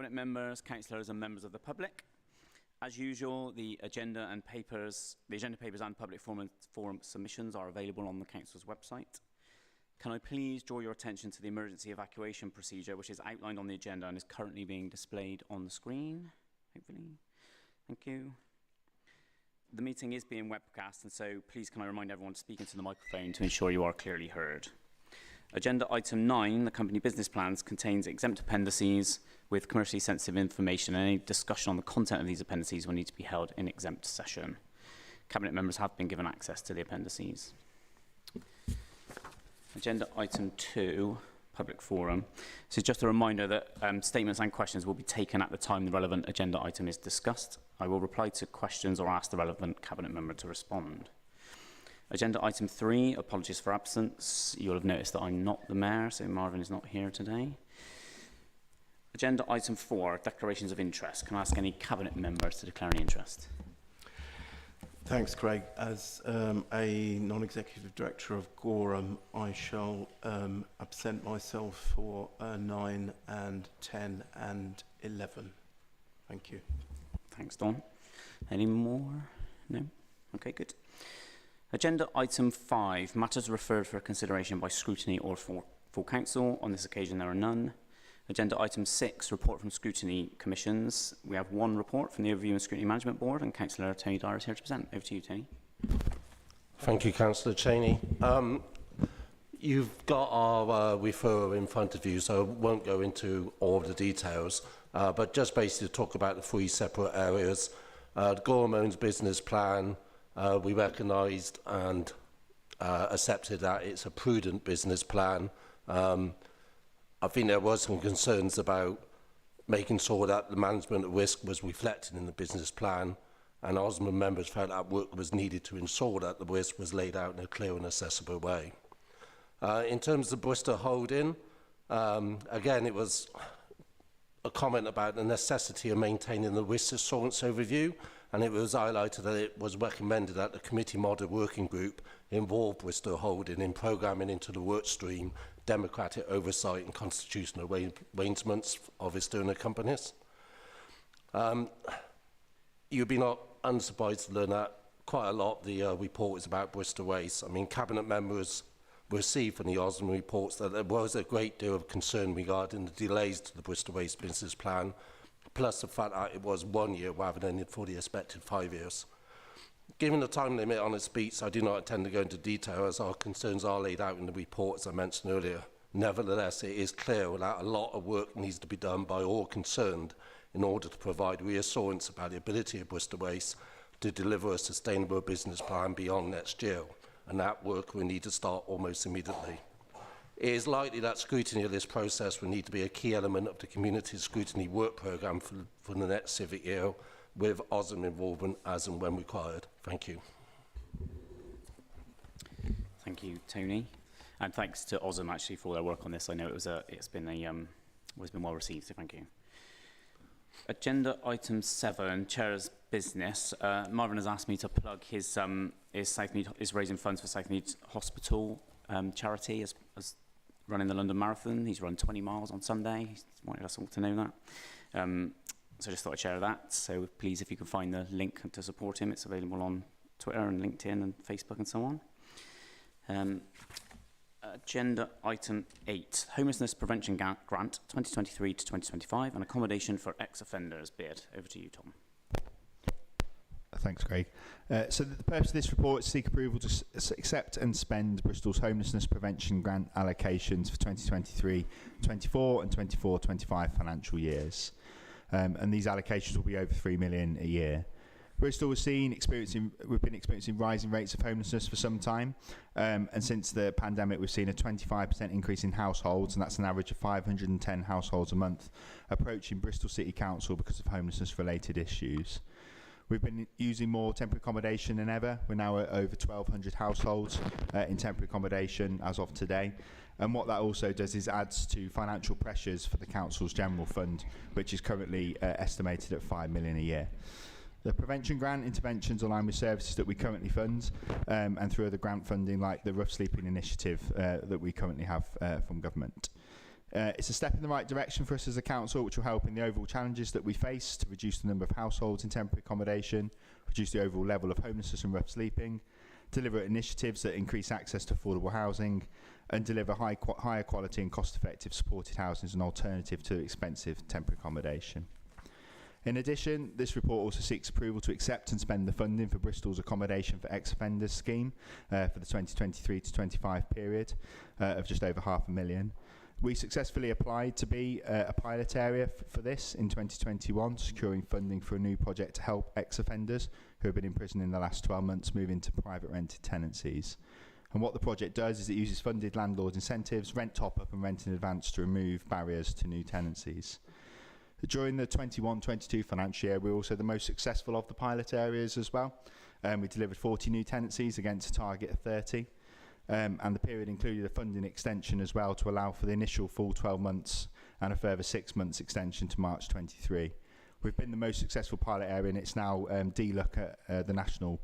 Cabinet members, councillors and members of the public. As usual, the agenda papers and public forum submissions are available on the Council's website. Can I please draw your attention to the emergency evacuation procedure, which is outlined on the agenda and is currently being displayed on the screen, hopefully. Thank you. The meeting is being webcast, and so please can I remind everyone to speak into the microphone to ensure you are clearly heard. Agenda item 9, the company business plans, contains exempt appendices with commercially sensitive information, and any discussion on the content of these appendices will need to be held in exempt session. Cabinet members have been given access to the appendices. Agenda item 2, public forum. So just a reminder that statements and questions will be taken at the time the relevant agenda item is discussed. I will reply to questions or ask the relevant cabinet member to respond. Agenda item 3, apologies for absence. You'll have noticed that I'm not the mayor, so Marvin is not here today. Agenda item 4, declarations of interest. Can I ask any cabinet members to declare any interest? Thanks, Craig. As a non-executive director of Goram, I shall absent myself for 9 and 10 and 11. Thank you. Thanks, Don. Any more? No? Okay, good. Agenda item 5, matters referred for consideration by scrutiny or full council. On this occasion, there are none. Agenda item 6, report from scrutiny commissions. We have one report from the Overview and Scrutiny Management Board, and Councillor Tony Dyer is here to present. Over to you, Tony. Thank you, Councillor Cheney. You've got our referral in front of you, so I won't go into all of the details, but just basically talk about the 3 separate areas. The Goram owns business plan. We recognised and accepted that it's a prudent business plan. I think there was some concerns about making sure that the management of risk was reflected in the business plan, and Osmond members felt that work was needed to ensure that the risk was laid out in a clear and accessible way. In terms of Bristol holding, again, it was a comment about the necessity of maintaining the risk assurance overview, and it was highlighted that it was recommended that the committee model working group involve Bristol holding in programming into the work stream democratic oversight and constitutional arrangements of external companies. You'd be not unsurprised to learn that quite a lot of the report is about Bristol Waste. I mean, cabinet members received from the Osmond reports that there was a great deal of concern regarding the delays to the Bristol Waste business plan, plus the fact that it was 1 year rather than for the expected 5 years. Given the time limit on the speech, I do not intend to go into detail as our concerns are laid out in the report, as I mentioned earlier. Nevertheless, it is clear that a lot of work needs to be done by all concerned in order to provide reassurance about the ability of Bristol Waste to deliver a sustainable business plan beyond next year, and that work will need to start almost immediately. It is likely that scrutiny of this process will need to be a key element of the community scrutiny work programme for the next civic year, with Osmond involvement as and when required. Thank you. Thank you, Tony, and thanks to Osmond actually for their work on this. I know it's been well received, so thank you. Agenda item 7, Chair's business. Marvin has asked me to plug his raising funds for Southmead Hospital charity as running the London Marathon. He's run 20 miles on Sunday. He wanted us all to know that. So I just thought I'd share that. So please, if you can find the link to support him, it's available on Twitter and LinkedIn and Facebook and so on. Agenda item 8, Homelessness Prevention Grant 2023 to 2025, and accommodation for ex-offenders bid. Over to you, Tom. Thanks, Craig. So the purpose of this report is to seek approval to accept and spend Bristol's Homelessness Prevention Grant allocations for 2023-24 and 24-25 financial years. And these allocations will be over 3 million a year. Bristol we've been experiencing rising rates of homelessness for some time, and since the pandemic we've seen a 25% increase in households, and that's an average of 510 households a month approaching Bristol City Council because of homelessness related issues. We've been using more temporary accommodation than ever. We're now at over 1,200 households in temporary accommodation as of today. And what that also does is adds to financial pressures for the council's general fund, which is currently estimated at 5 million a year. The prevention grant interventions align with services that we currently fund and through other grant funding like the Rough Sleeping Initiative that we currently have from government. It's a step in the right direction for us as a council, which will help in the overall challenges that we face to reduce the number of households in temporary accommodation, reduce the overall level of homelessness and rough sleeping, deliver initiatives that increase access to affordable housing, and deliver higher quality and cost-effective supported housing as an alternative to expensive temporary accommodation. In addition, this report also seeks approval to accept and spend the funding for Bristol's Accommodation for Ex-Offenders scheme for the 2023 to 25 period of just over £500,000. We successfully applied to be a pilot area for this in 2021, securing funding for a new project to help ex-offenders who have been in prison in the last 12 months move into private rented tenancies. And what the project does is it uses funded landlord incentives, rent top-up and rent in advance to remove barriers to new tenancies. During the 21-22 financial year, we were also the most successful of the pilot areas as well. We delivered 40 new tenancies against a target of 30. And the period included a funding extension as well to allow for the initial full 12 months and a further 6 months extension to March 23. We've been the most successful pilot area, and it's now DLUC at the National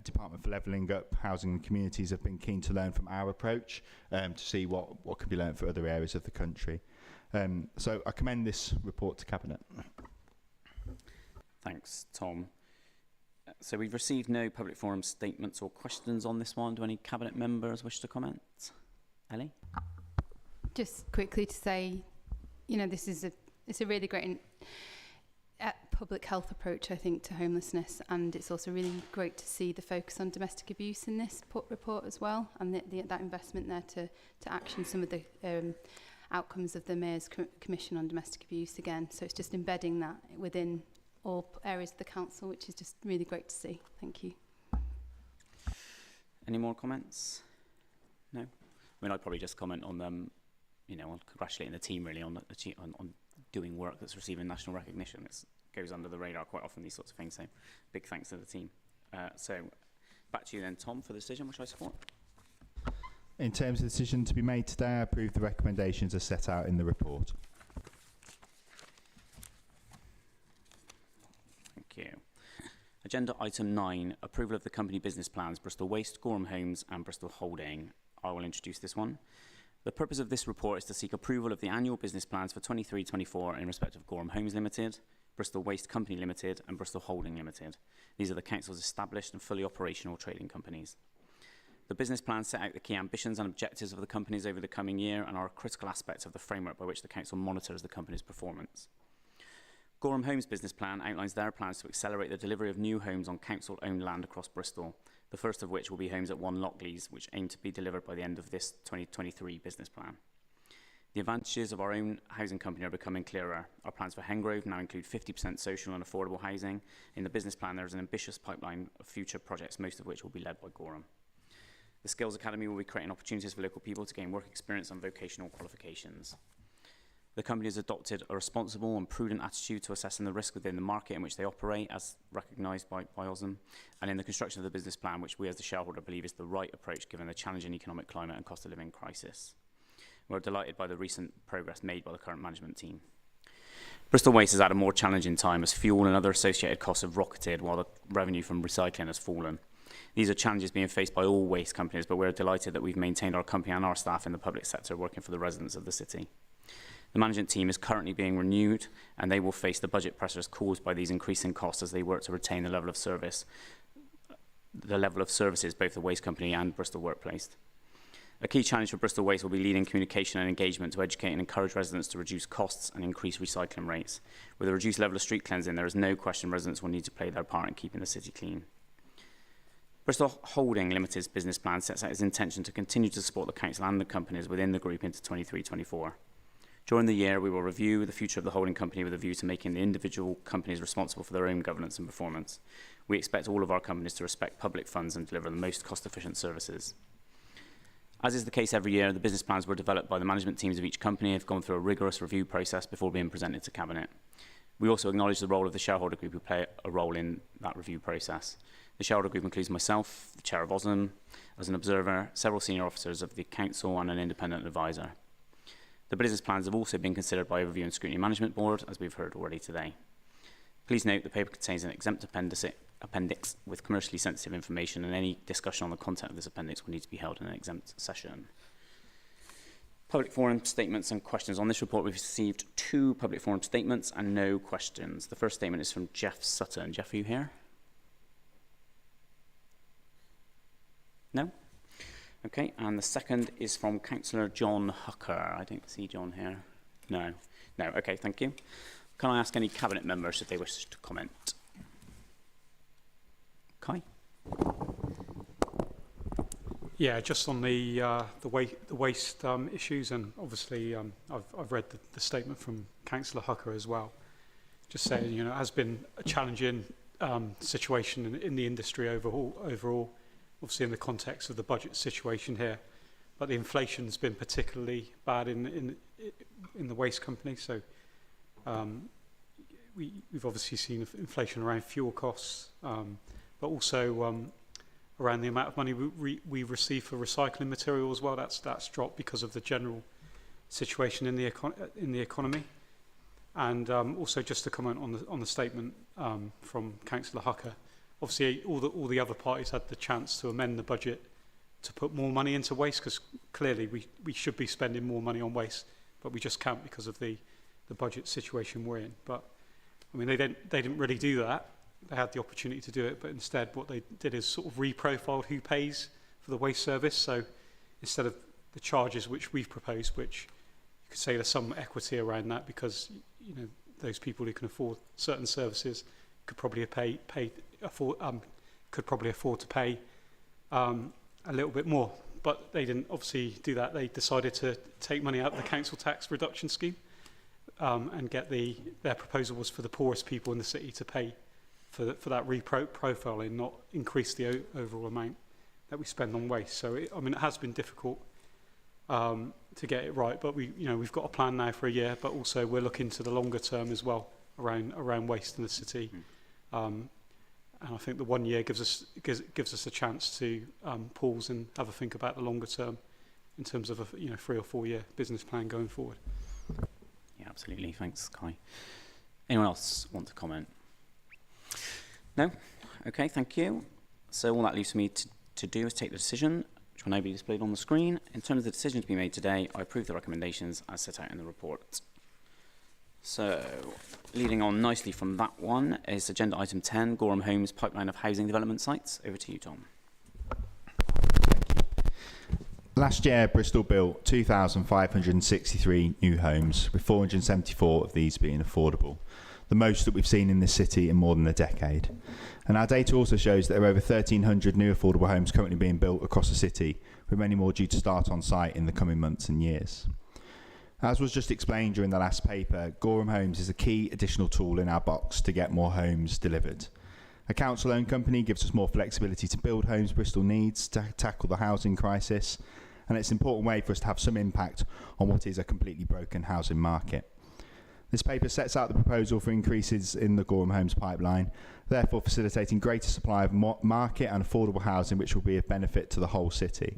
Department for Levelling Up Housing and Communities have been keen to learn from our approach to see what can be learned for other areas of the country. So I commend this report to Cabinet. Thanks, Tom. So we've received no public forum statements or questions on this one. Do any Cabinet members wish to comment? Ellie? Just quickly to say, you know, it's a really great public health approach, I think, to homelessness, and it's also really great to see the focus on domestic abuse in this report as well, and that investment there to action some of the outcomes of the Mayor's Commission on Domestic Abuse again. So it's just embedding that within all areas of the council, which is just really great to see. Thank you. Any more comments? No? I mean, I'd probably just comment on on congratulating the team really on doing work that's receiving national recognition. It goes under the radar quite often, these sorts of things, so big thanks to the team. So back to you then, Tom, for the decision, which I support. In terms of the decision to be made today, I approve the recommendations as set out in the report. Thank you. Agenda item 9, approval of the company business plans, Bristol Waste, Goram Homes and Bristol Holding. I will introduce this one. The purpose of this report is to seek approval of the annual business plans for 23-24 in respect of Goram Homes Limited, Bristol Waste Company Limited and Bristol Holding Limited. These are the council's established and fully operational trading companies. The business plans set out the key ambitions and objectives of the companies over the coming year and are a critical aspect of the framework by which the council monitors the company's performance. Goram Homes business plan outlines their plans to accelerate the delivery of new homes on council-owned land across Bristol, the first of which will be homes at 1 Lockleys, which aim to be delivered by the end of this 2023 business plan. The advantages of our own housing company are becoming clearer. Our plans for Hengrove now include 50% social and affordable housing. In the business plan, there is an ambitious pipeline of future projects, most of which will be led by Goram. The Skills Academy will be creating opportunities for local people to gain work experience and vocational qualifications. The company has adopted a responsible and prudent attitude to assessing the risk within the market in which they operate, as recognised by OSM, and in the construction of the business plan, which we as the shareholder believe is the right approach given the challenging economic climate and cost of living crisis. We're delighted by the recent progress made by the current management team. Bristol Waste has had a more challenging time as fuel and other associated costs have rocketed while the revenue from recycling has fallen. These are challenges being faced by all waste companies, but we're delighted that we've maintained our company and our staff in the public sector working for the residents of the city. The management team is currently being renewed, and they will face the budget pressures caused by these increasing costs as they work to retain the level of services both the waste company and Bristol Workplace. A key challenge for Bristol Waste will be leading communication and engagement to educate and encourage residents to reduce costs and increase recycling rates. With a reduced level of street cleansing, there is no question residents will need to play their part in keeping the city clean. Bristol Holding Limited's business plan sets out its intention to continue to support the council and the companies within the group into 23-24. During the year, we will review the future of the holding company with a view to making the individual companies responsible for their own governance and performance. We expect all of our companies to respect public funds and deliver the most cost-efficient services. As is the case every year, the business plans were developed by the management teams of each company and have gone through a rigorous review process before being presented to Cabinet. We also acknowledge the role of the shareholder group who play a role in that review process. The shareholder group includes myself, the chair of OSM, as an observer, several senior officers of the council and an independent advisor. The business plans have also been considered by Overview and Scrutiny Management Board, as we've heard already today. Please note the paper contains an exempt appendix with commercially sensitive information, and any discussion on the content of this appendix will need to be held in an exempt session. Public forum statements and questions. On this report, we've received 2 public forum statements and no questions. The first statement is from Jeff Sutton. Jeff, are you here? No? Okay, and the second is from Councillor John Hucker. I don't see John here. No. No, okay, thank you. Can I ask any Cabinet members if they wish to comment? Kai? Yeah, just on the waste issues, and obviously I've read the statement from Councillor Hucker as well. Just saying, you know, it has been a challenging situation in the industry overall, obviously in the context of the budget situation here. But the inflation's been particularly bad in the waste company. So we've obviously seen inflation around fuel costs, but also around the amount of money we receive for recycling material as well. That's dropped because of the general situation in the economy. And also just to comment on the statement from Councillor Hucker. Obviously, all the other parties had the chance to amend the budget to put more money into waste, because clearly we should be spending more money on waste, but we just can't because of the budget situation we're in. But I mean, they didn't really do that. They had the opportunity to do it, but instead what they did is sort of reprofiled who pays for the waste service. So instead of the charges which we've proposed, which you could say there's some equity around that, because you know those people who can afford certain services could probably afford to pay a little bit more, but they didn't obviously do that. They decided to take money out of the council tax reduction scheme and get their proposal was for the poorest people in the city to pay for that reprofiling, not increase the overall amount that we spend on waste. So it has been difficult to get it right, but we've got a plan now for a year, but also we're looking to the longer term as well around waste in the city. And I think the 1 year gives us a chance to pause and have a think about the longer term in terms of a 3 or 4 year business plan going forward. Yeah, absolutely. Thanks, Kai. Anyone else want to comment? No? Okay, thank you. So all that leaves me to do is take the decision, which will now be displayed on the screen. In terms of the decision to be made today, I approve the recommendations as set out in the report. So, leading on nicely from that one is agenda item 10, Goram Homes Pipeline of Housing Development Sites. Over to you, Tom. Thank you. Last year, Bristol built 2,563 new homes, with 474 of these being affordable, the most that we've seen in this city in more than a decade. And our data also shows that there are over 1,300 new affordable homes currently being built across the city, with many more due to start on site in the coming months and years. As was just explained during the last paper, Goram Homes is a key additional tool in our box to get more homes delivered. A council-owned company gives us more flexibility to build homes Bristol needs to tackle the housing crisis, and it's an important way for us to have some impact on what is a completely broken housing market. This paper sets out the proposal for increases in the Goram Homes pipeline, therefore facilitating greater supply of market and affordable housing, which will be of benefit to the whole city.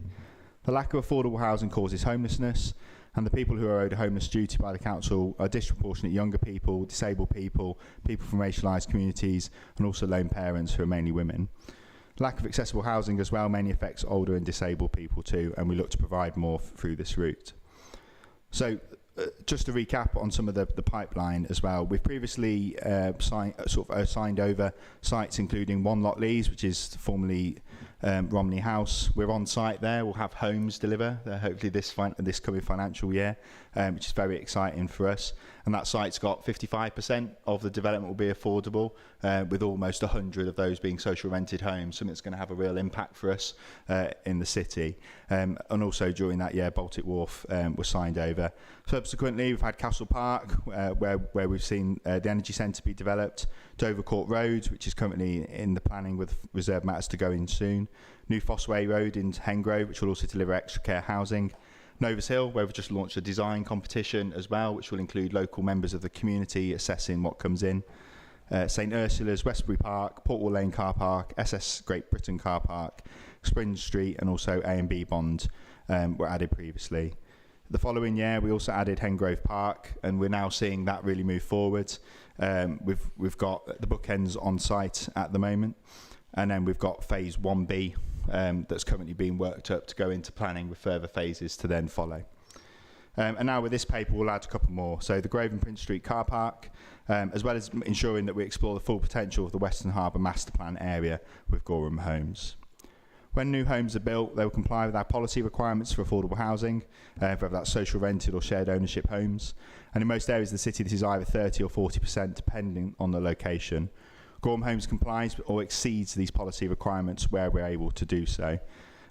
The lack of affordable housing causes homelessness, and the people who are owed a homeless duty by the council are disproportionate younger people, disabled people, people from racialised communities, and also lone parents who are mainly women. Lack of accessible housing as well mainly affects older and disabled people too, and we look to provide more through this route. So, just to recap on some of the pipeline as well, we've previously signed over sites including One Lot Lees, which is formerly Romney House. We're on site there. We'll have homes deliver hopefully this coming financial year, which is very exciting for us. And that site's got 55% of the development will be affordable, with almost 100 of those being social rented homes, something that's going to have a real impact for us in the city. And also during that year, Baltic Wharf was signed over. Subsequently, we've had Castle Park, where we've seen the energy centre be developed, Dover Court Road, which is currently in the planning with reserved matters to go in soon, New Fossway Road in Hengrove, which will also deliver extra care housing, Novus Hill, where we've just launched a design competition as well, which will include local members of the community assessing what comes in, St Ursula's, Westbury Park, Portway Lane Car Park, SS Great Britain Car Park, Spring Street, and also A&B Bond were added previously. The following year, we also added Hengrove Park, and we're now seeing that really move forward. We've got the bookends on site at the moment, and then we've got phase 1B that's currently being worked up to go into planning with further phases to then follow. And now with this paper, we'll add a couple more. So the Grove and Prince Street car park, as well as ensuring that we explore the full potential of the Western Harbour Master Plan area with Goram homes. When new homes are built, they will comply with our policy requirements for affordable housing, whether that's social rented or shared ownership homes. And in most areas of the city, this is either 30 or 40%, depending on the location. Goram Homes complies or exceeds these policy requirements where we're able to do so.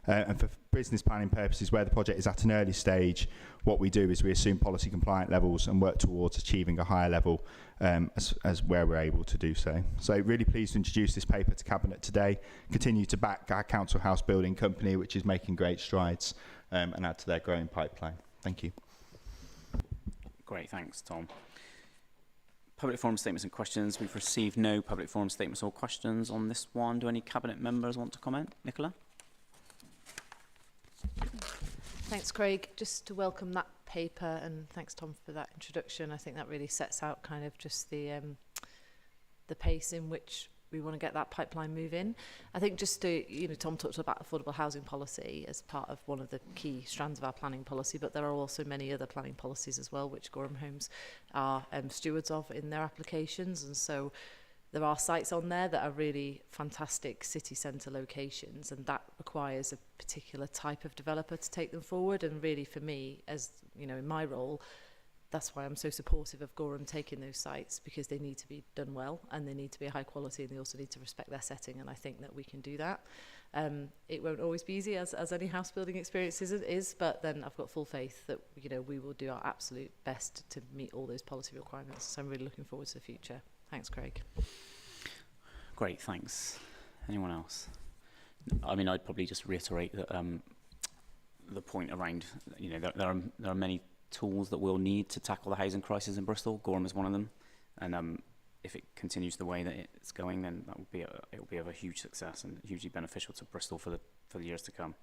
And for business planning purposes, where the project is at an early stage, what we do is we assume policy compliant levels and work towards achieving a higher level as where we're able to do so. So really pleased to introduce this paper to Cabinet today, continue to back our council house building company, which is making great strides, and add to their growing pipeline. Thank you. Great, thanks, Tom. Public forum statements and questions. We've received no public forum statements or questions on this one. Do any Cabinet members want to comment? Nicola? Thanks, Craig. Just to welcome that paper, and thanks, Tom, for that introduction. I think that really sets out kind of just the pace in which we want to get that pipeline moving. I think just to, Tom talked about affordable housing policy as part of one of the key strands of our planning policy, but there are also many other planning policies as well, which Goram Homes are stewards of in their applications. And so there are sites on there that are really fantastic city centre locations, and that requires a particular type of developer to take them forward. And really for me, as in my role, that's why I'm so supportive of Goram taking those sites, because they need to be done well and they need to be high quality, and they also need to respect their setting, and I think that we can do that. It won't always be easy, as any house building experience is, but then I've got full faith that we will do our absolute best to meet all those policy requirements. So I'm really looking forward to the future. Thanks, Craig. Great, thanks. Anyone else? I mean, I'd probably just reiterate that the point around, there are many tools that we'll need to tackle the housing crisis in Bristol. Goram is one of them, and if it continues the way that it's going, then that will be it will be of a huge success and hugely beneficial to Bristol for the years to come.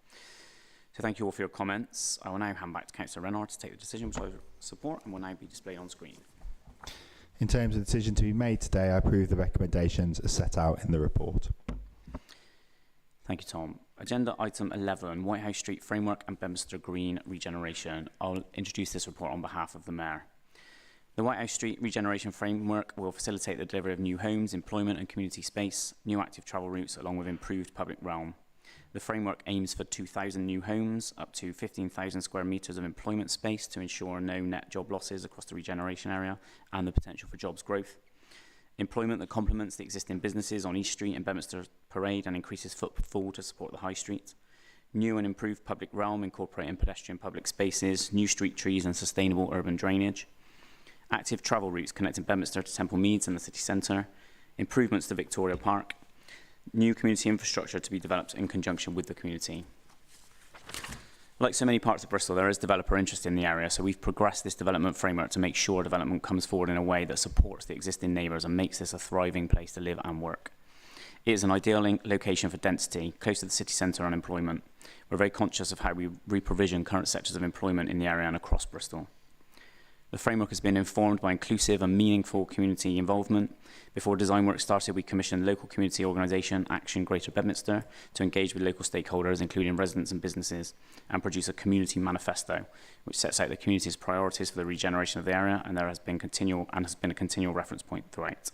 So thank you all for your comments. I will now hand back to Councillor Renard to take the decision, which I support, and will now be displayed on screen. In terms of the decision to be made today, I approve the recommendations as set out in the report. Thank you, Tom. Agenda item 11, Whitehouse Street Framework and Bedminster Green Regeneration. I'll introduce this report on behalf of the Mayor. The Whitehouse Street Regeneration Framework will facilitate the delivery of new homes, employment and community space, new active travel routes, along with improved public realm. The framework aims for 2,000 new homes, up to 15,000 square metres of employment space to ensure no net job losses across the regeneration area and the potential for jobs growth. Employment that complements the existing businesses on East Street and Bedminster Parade and increases footfall to support the High Street. New and improved public realm incorporating pedestrian public spaces, new street trees and sustainable urban drainage. Active travel routes connecting Bedminster to Temple Meads and the city centre. Improvements to Victoria Park. New community infrastructure to be developed in conjunction with the community. Like so many parts of Bristol, there is developer interest in the area, so we've progressed this development framework to make sure development comes forward in a way that supports the existing neighbours and makes this a thriving place to live and work. It is an ideal location for density, close to the city centre and employment. We're very conscious of how we re-provision current sectors of employment in the area and across Bristol. The framework has been informed by inclusive and meaningful community involvement. Before design work started, we commissioned local community organisation Action Greater Bedminster to engage with local stakeholders, including residents and businesses, and produce a community manifesto, which sets out the community's priorities for the regeneration of the area, and has been a continual reference point throughout.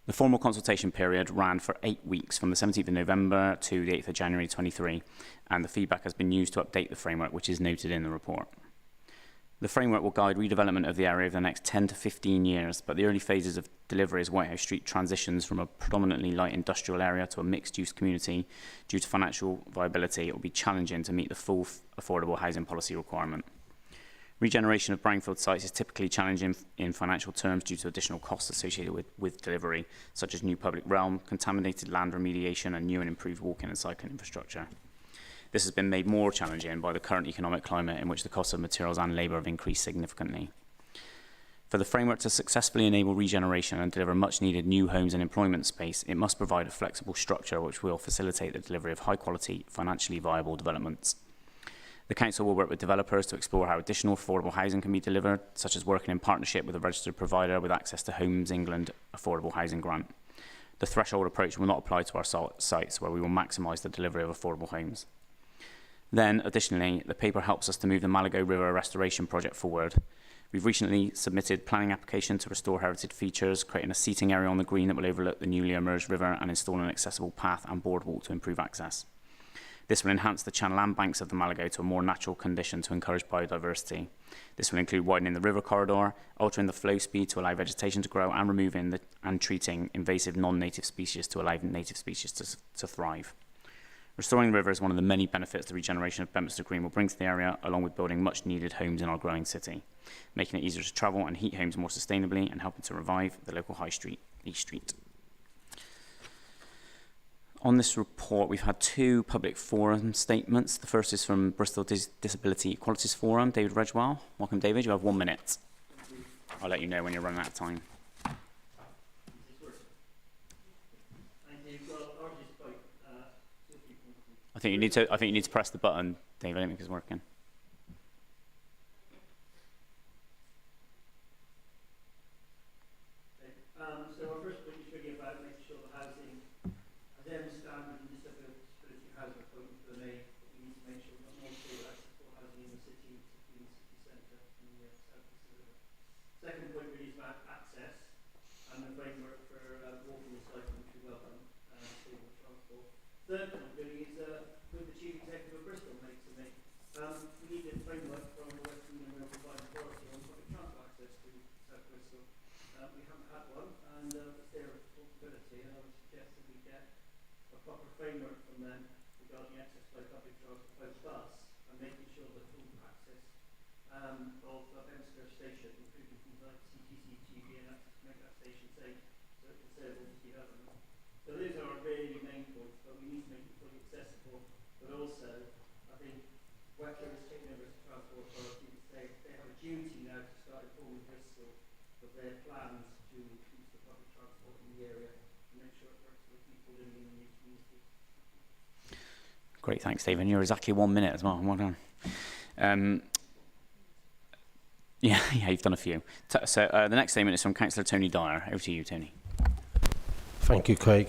The formal consultation period ran for 8 weeks, from the 17th of November to the 8th of January 23, and the feedback has been used to update the framework, which is noted in the report. The framework will guide redevelopment of the area over the next 10 to 15 years, but the early phases of delivery as Whitehouse Street transitions from a predominantly light industrial area to a mixed-use community. Due to financial viability, it will be challenging to meet the full affordable housing policy requirement. Regeneration of brownfield sites is typically challenging in financial terms due to additional costs associated with delivery, such as new public realm, contaminated land remediation, and new and improved walking and cycling infrastructure. This has been made more challenging by the current economic climate in which the cost of materials and labour have increased significantly. For the framework to successfully enable regeneration and deliver much needed new homes and employment space, it must provide a flexible structure which will facilitate the delivery of high quality, financially viable developments. The Council will work with developers to explore how additional affordable housing can be delivered, such as working in partnership with a registered provider with access to Homes England Affordable Housing Grant. The threshold approach will not apply to our sites, where we will maximise the delivery of affordable homes. Then, additionally, the paper helps us to move the Malago River Restoration project forward. We've recently submitted planning application to restore heritage features, creating a seating area on the green that will overlook the newly emerged river and install an accessible path and boardwalk to improve access. This will enhance the channel and banks of the Malago to a more natural condition to encourage biodiversity. This will include widening the river corridor, altering the flow speed to allow vegetation to grow, and removing and treating invasive non-native species to allow native species to thrive. Restoring the river is one of the many benefits the regeneration of Bedminster Green will bring to the area, along with building much needed homes in our growing city, making it easier to travel and heat homes more sustainably and helping to revive the local high street, East Street. On this report, we've had 2 public forum statements. The first is from Bristol Disability Equalities Forum, David Redgewell. Welcome, David. You have 1 minute. I'll let you know when you're running out of time. I think you need to press the button, David. I don't think it's working. So our first point is really about making sure the housing has every standard and disability housing appointment for the May. We need to make sure we've got more affordable accessible housing in the city, particularly in the city centre and the south east of the river. Second point really is about access and the framework for walking and cycling, which we welcome, stable transport. Third point really is with the Chief Executive of Bristol makes to me. We need a framework from the Western and Local Authority on public transport access to South Bristol. We haven't had one, and it's their responsibility, and I would suggest that we get a proper framework from them regarding access by public transport, both bus, and making sure that full access of Bedminster Station, including things like CTC, TV, and access to make that station safe, so it can serve all city development. So those are our really main points, but we need to make it fully accessible, but also, I think, Whitehouse is taking over as a transport authority. They have a duty now to start informing Bristol of their plans to increase the public transport in the area and make sure it works for the people living in the new community. Great, thanks, David. You're exactly 1 minute as well. Well done. Yeah, you've done a few. So the next statement is from Councillor Tony Dyer. Over to you, Tony. Thank you, Craig.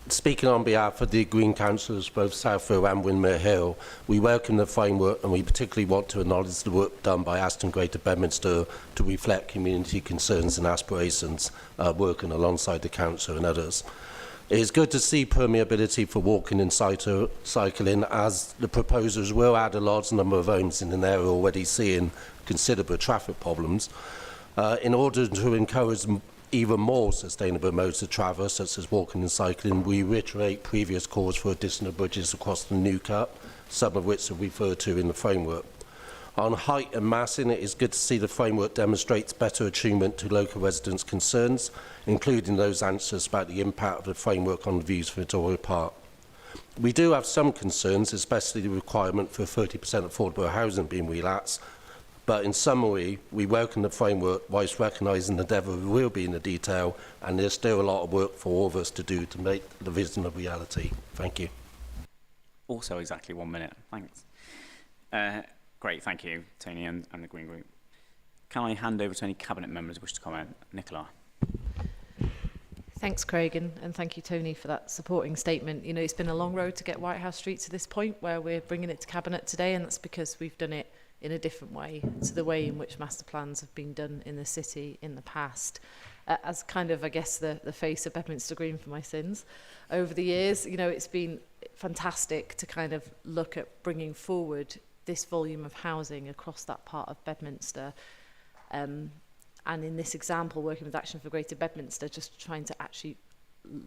Speaking on behalf of the Green Councillors, both Southfield and Windmill Hill, we welcome the framework, and we particularly want to acknowledge the work done by Aston Greater Bedminster to reflect community concerns and aspirations, working alongside the Council and others. It is good to see permeability for walking and cycling, as the proposals will add a large number of homes in an area already seeing considerable traffic problems. In order to encourage even more sustainable modes of travel, such as walking and cycling, we reiterate previous calls for additional bridges across the New Cut, some of which are referred to in the framework. On height and massing, it is good to see the framework demonstrates better attunement to local residents' concerns, including those anxious about the impact of the framework on views for Victoria Park. We do have some concerns, especially the requirement for 30% affordable housing being relaxed, but in summary, we welcome the framework whilst recognising the devil will be in the detail, and there's still a lot of work for all of us to do to make the vision a reality. Thank you. Also exactly 1 minute. Thanks. Great, thank you, Tony and the Green Group. Can I hand over to any Cabinet members who wish to comment? Nicola. Thanks, Craig, and thank you, Tony, for that supporting statement. You know, it's been a long road to get Whitehouse Street to this point where we're bringing it to Cabinet today, and that's because we've done it in a different way to the way in which master plans have been done in the city in the past. As kind of, I guess, the face of Bedminster Green for my sins over the years, you know, it's been fantastic to kind of look at bringing forward this volume of housing across that part of Bedminster. And in this example, working with Action for Greater Bedminster, just trying to actually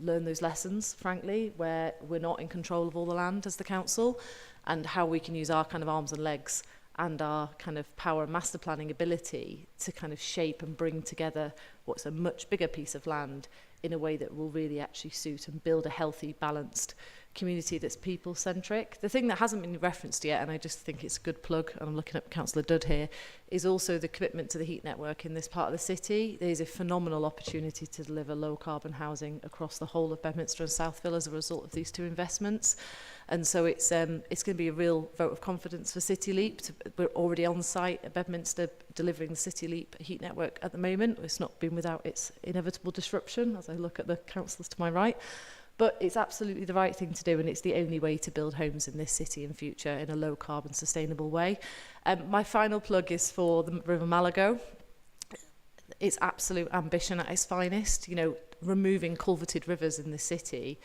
learn those lessons, frankly, where we're not in control of all the land as the council, and how we can use our kind of arms and legs and our kind of power and master planning ability to kind of shape and bring together what's a much bigger piece of land in a way that will really actually suit and build a healthy, balanced community that's people-centric. The thing that hasn't been referenced yet, and I just think it's a good plug, and I'm looking at Councillor Dudd here, is also the commitment to the heat network in this part of the city. There's a phenomenal opportunity to deliver low-carbon housing across the whole of Bedminster and Southfield as a result of these two investments. And so it's going to be a real vote of confidence for City Leap. We're already on site at Bedminster delivering the City Leap heat network at the moment. It's not been without its inevitable disruption, as I look at the councillors to my right. But it's absolutely the right thing to do, and it's the only way to build homes in this city in future in a low carbon sustainable way. My final plug is for the River Malago. It's absolute ambition at its finest. You know, removing culverted rivers in the city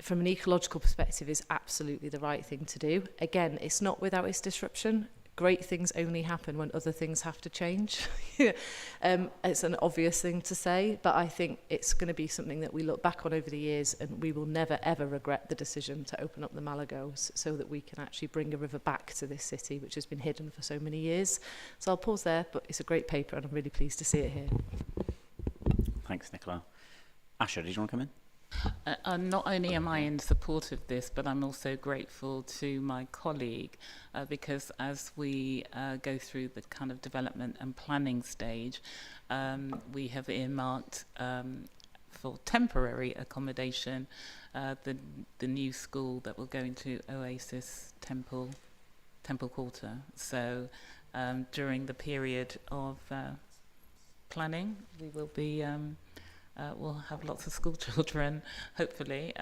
from an ecological perspective is absolutely the right thing to do. Again, it's not without its disruption. Great things only happen when other things have to change. It's an obvious thing to say, but I think it's going to be something that we look back on over the years, and we will never ever regret the decision to open up the Malagos so that we can actually bring a river back to this city, which has been hidden for so many years. So I'll pause there, but it's a great paper and I'm really pleased to see it here. Thanks, Nicola. Asher, did you want to come in? Not only am I in support of this, but I'm also grateful to my colleague because as we go through the kind of development and planning stage, we have earmarked for temporary accommodation the new school that will go into Oasis Temple Quarter. So during the period of planning, we will be we'll have lots of school children, hopefully,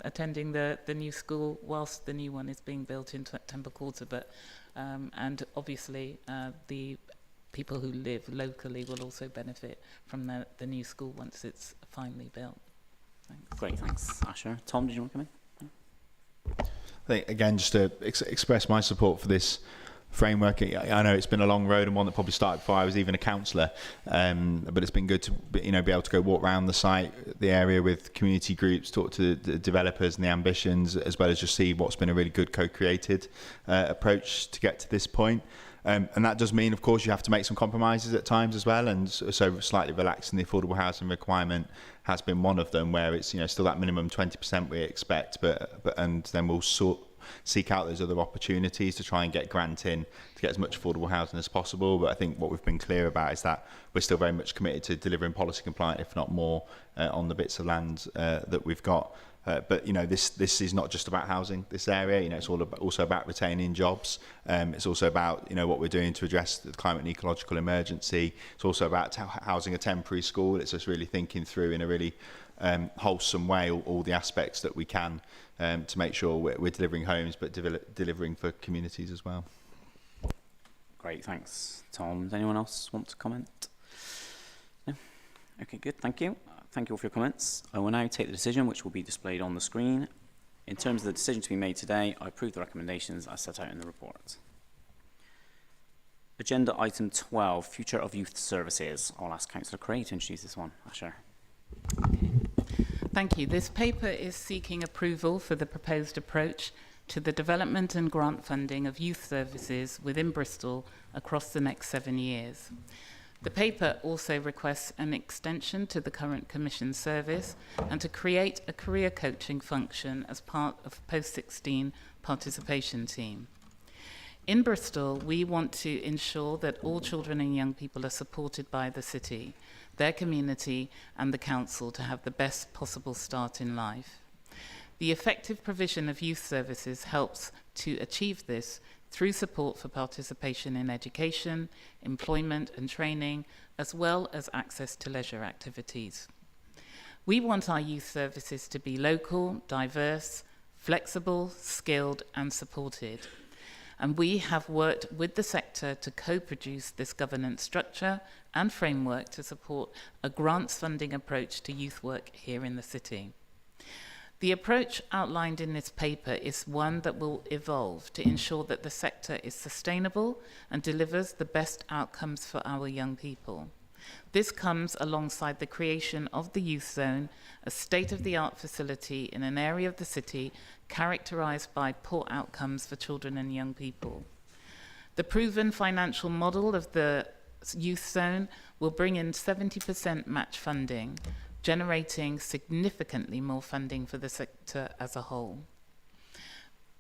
attending the new school whilst the new one is being built into Temple Quarter. But and obviously, the people who live locally will also benefit from the new school once it's finally built. Thanks. Great, thanks, Asher. Tom, did you want to come in? I think, again, just to express my support for this framework. I know it's been a long road and one that probably started before I was even a councillor, but it's been good to be able to go walk around the site, the area with community groups, talk to the developers and the ambitions, as well as just see what's been a really good co-created approach to get to this point. And that does mean, of course, you have to make some compromises at times as well, and so slightly relaxing the affordable housing requirement has been one of them, where it's still that minimum 20% we expect, but and then we'll seek out those other opportunities to try and get grant in to get as much affordable housing as possible. But I think what we've been clear about is that we're still very much committed to delivering policy compliant, if not more, on the bits of land that we've got. But this is not just about housing, this area. It's also about retaining jobs. It's also about what we're doing to address the climate and ecological emergency. It's also about housing a temporary school. It's just really thinking through in a really wholesome way all the aspects that we can to make sure we're delivering homes, but delivering for communities as well. Great, thanks, Tom. Does anyone else want to comment? No? Okay, good, thank you. Thank you all for your comments. I will now take the decision, which will be displayed on the screen. In terms of the decision to be made today, I approve the recommendations as set out in the report. Agenda item 12, Future of Youth Services. I'll ask Councillor Craig to introduce this one. Asher. Thank you. This paper is seeking approval for the proposed approach to the development and grant funding of youth services within Bristol across the next 7 years. The paper also requests an extension to the current Commission service and to create a career coaching function as part of post-16 participation team. In Bristol, we want to ensure that all children and young people are supported by the city, their community and the council to have the best possible start in life. The effective provision of youth services helps to achieve this through support for participation in education, employment and training, as well as access to leisure activities. We want our youth services to be local, diverse, flexible, skilled and supported. And we have worked with the sector to co-produce this governance structure and framework to support a grants funding approach to youth work here in the city. The approach outlined in this paper is one that will evolve to ensure that the sector is sustainable and delivers the best outcomes for our young people. This comes alongside the creation of the Youth Zone, a state-of-the-art facility in an area of the city characterised by poor outcomes for children and young people. The proven financial model of the Youth Zone will bring in 70% match funding, generating significantly more funding for the sector as a whole.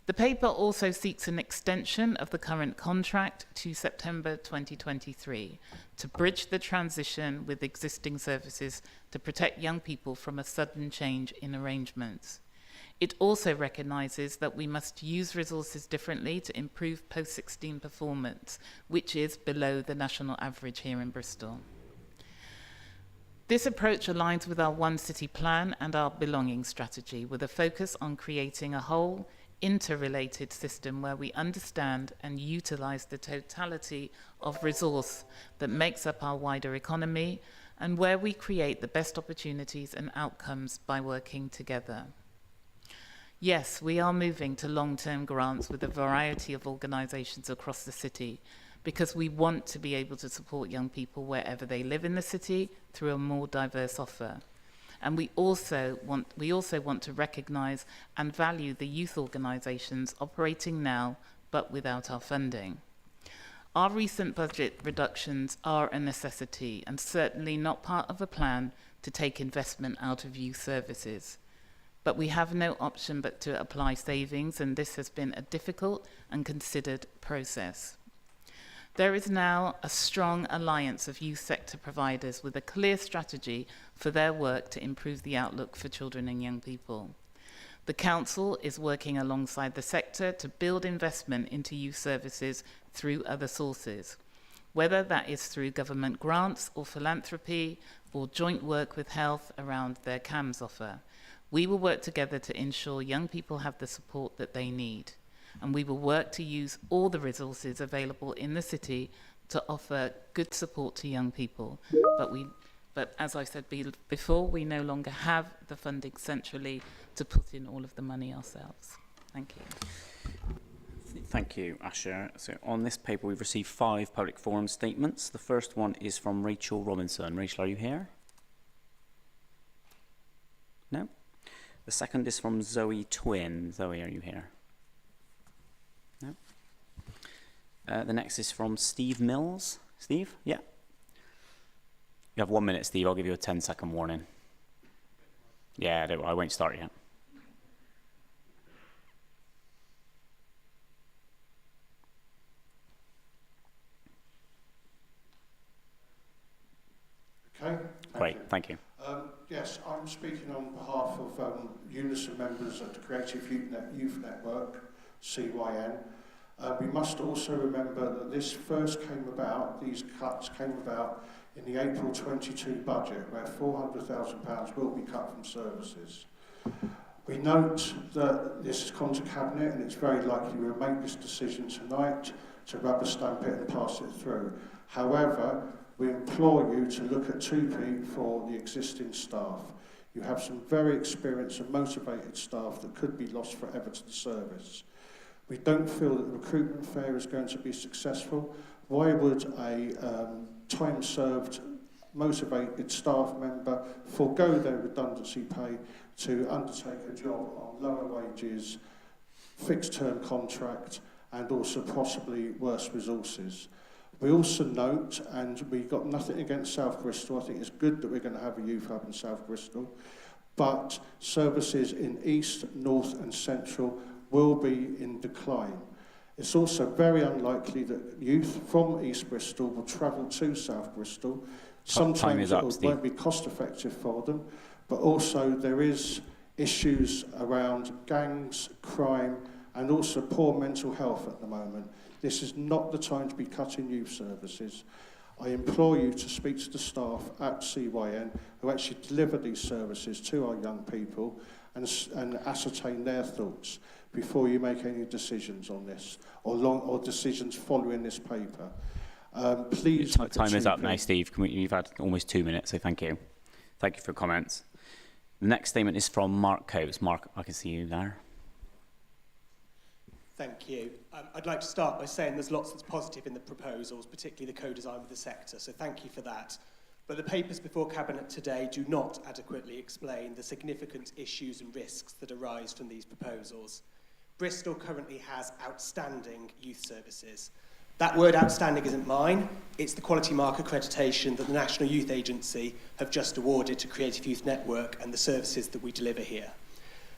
The paper also seeks an extension of the current contract to September 2023 to bridge the transition with existing services to protect young people from a sudden change in arrangements. It also recognises that we must use resources differently to improve post-16 performance, which is below the national average here in Bristol. This approach aligns with our One City plan and our belonging strategy, with a focus on creating a whole, interrelated system where we understand and utilise the totality of resource that makes up our wider economy, and where we create the best opportunities and outcomes by working together. Yes, we are moving to long-term grants with a variety of organisations across the city, because we want to be able to support young people wherever they live in the city through a more diverse offer. And we also want to recognise and value the youth organisations operating now, but without our funding. Our recent budget reductions are a necessity and certainly not part of a plan to take investment out of youth services. But we have no option but to apply savings, and this has been a difficult and considered process. There is now a strong alliance of youth sector providers with a clear strategy for their work to improve the outlook for children and young people. The Council is working alongside the sector to build investment into youth services through other sources, whether that is through government grants or philanthropy or joint work with health around their CAMS offer. We will work together to ensure young people have the support that they need. And we will work to use all the resources available in the city to offer good support to young people. But as I said before, we no longer have the funding centrally to put in all of the money ourselves. Thank you. Thank you, Asher. So on this paper, we've received 5 public forum statements. The first one is from Rachel Robinson. Rachel, are you here? No? The second is from Zoe Twin. Zoe, are you here? No. The next is from Steve Mills. Steve? Yeah. You have 1 minute, Steve. I'll give you a 10-second warning. Yeah, I won't start yet. Okay. Great, thank you. Yes, I'm speaking on behalf of Unison members of the Creative Youth Network, CYN. We must also remember that this first came about, these cuts came about in the April 22 budget, where £400,000 will be cut from services. We note that this has gone to Cabinet, and it's very likely we'll make this decision tonight to rubber stamp it and pass it through. However, we implore you to look at 2p for the existing staff. You have some very experienced and motivated staff that could be lost forever to the service. We don't feel that the recruitment fair is going to be successful. Why would a time-served, motivated staff member forego their redundancy pay to undertake a job on lower wages, fixed-term contract, and also possibly worse resources? We also note, and we got nothing against South Bristol, I think it's good that we're going to have a youth hub in South Bristol, but services in East, North and Central will be in decline. It's also very unlikely that youth from East Bristol will travel to South Bristol. Sometimes it won't be cost effective for them, but also there is issues around gangs, crime, and also poor mental health at the moment. This is not the time to be cutting youth services. I implore you to speak to the staff at CYN who actually deliver these services to our young people and ascertain their thoughts before you make any decisions on this or decisions following this paper. Please. Time is up now, Steve. You've had almost 2 minutes, so thank you. Thank you for your comments. The next statement is from Mark Coates. Mark, I can see you there. Thank you. I'd like to start by saying there's lots that's positive in the proposals, particularly the co-design with the sector, so thank you for that. But the papers before Cabinet today do not adequately explain the significant issues and risks that arise from these proposals. Bristol currently has outstanding youth services. That word outstanding isn't mine, it's the quality mark accreditation that the National Youth Agency have just awarded to Creative Youth Network and the services that we deliver here.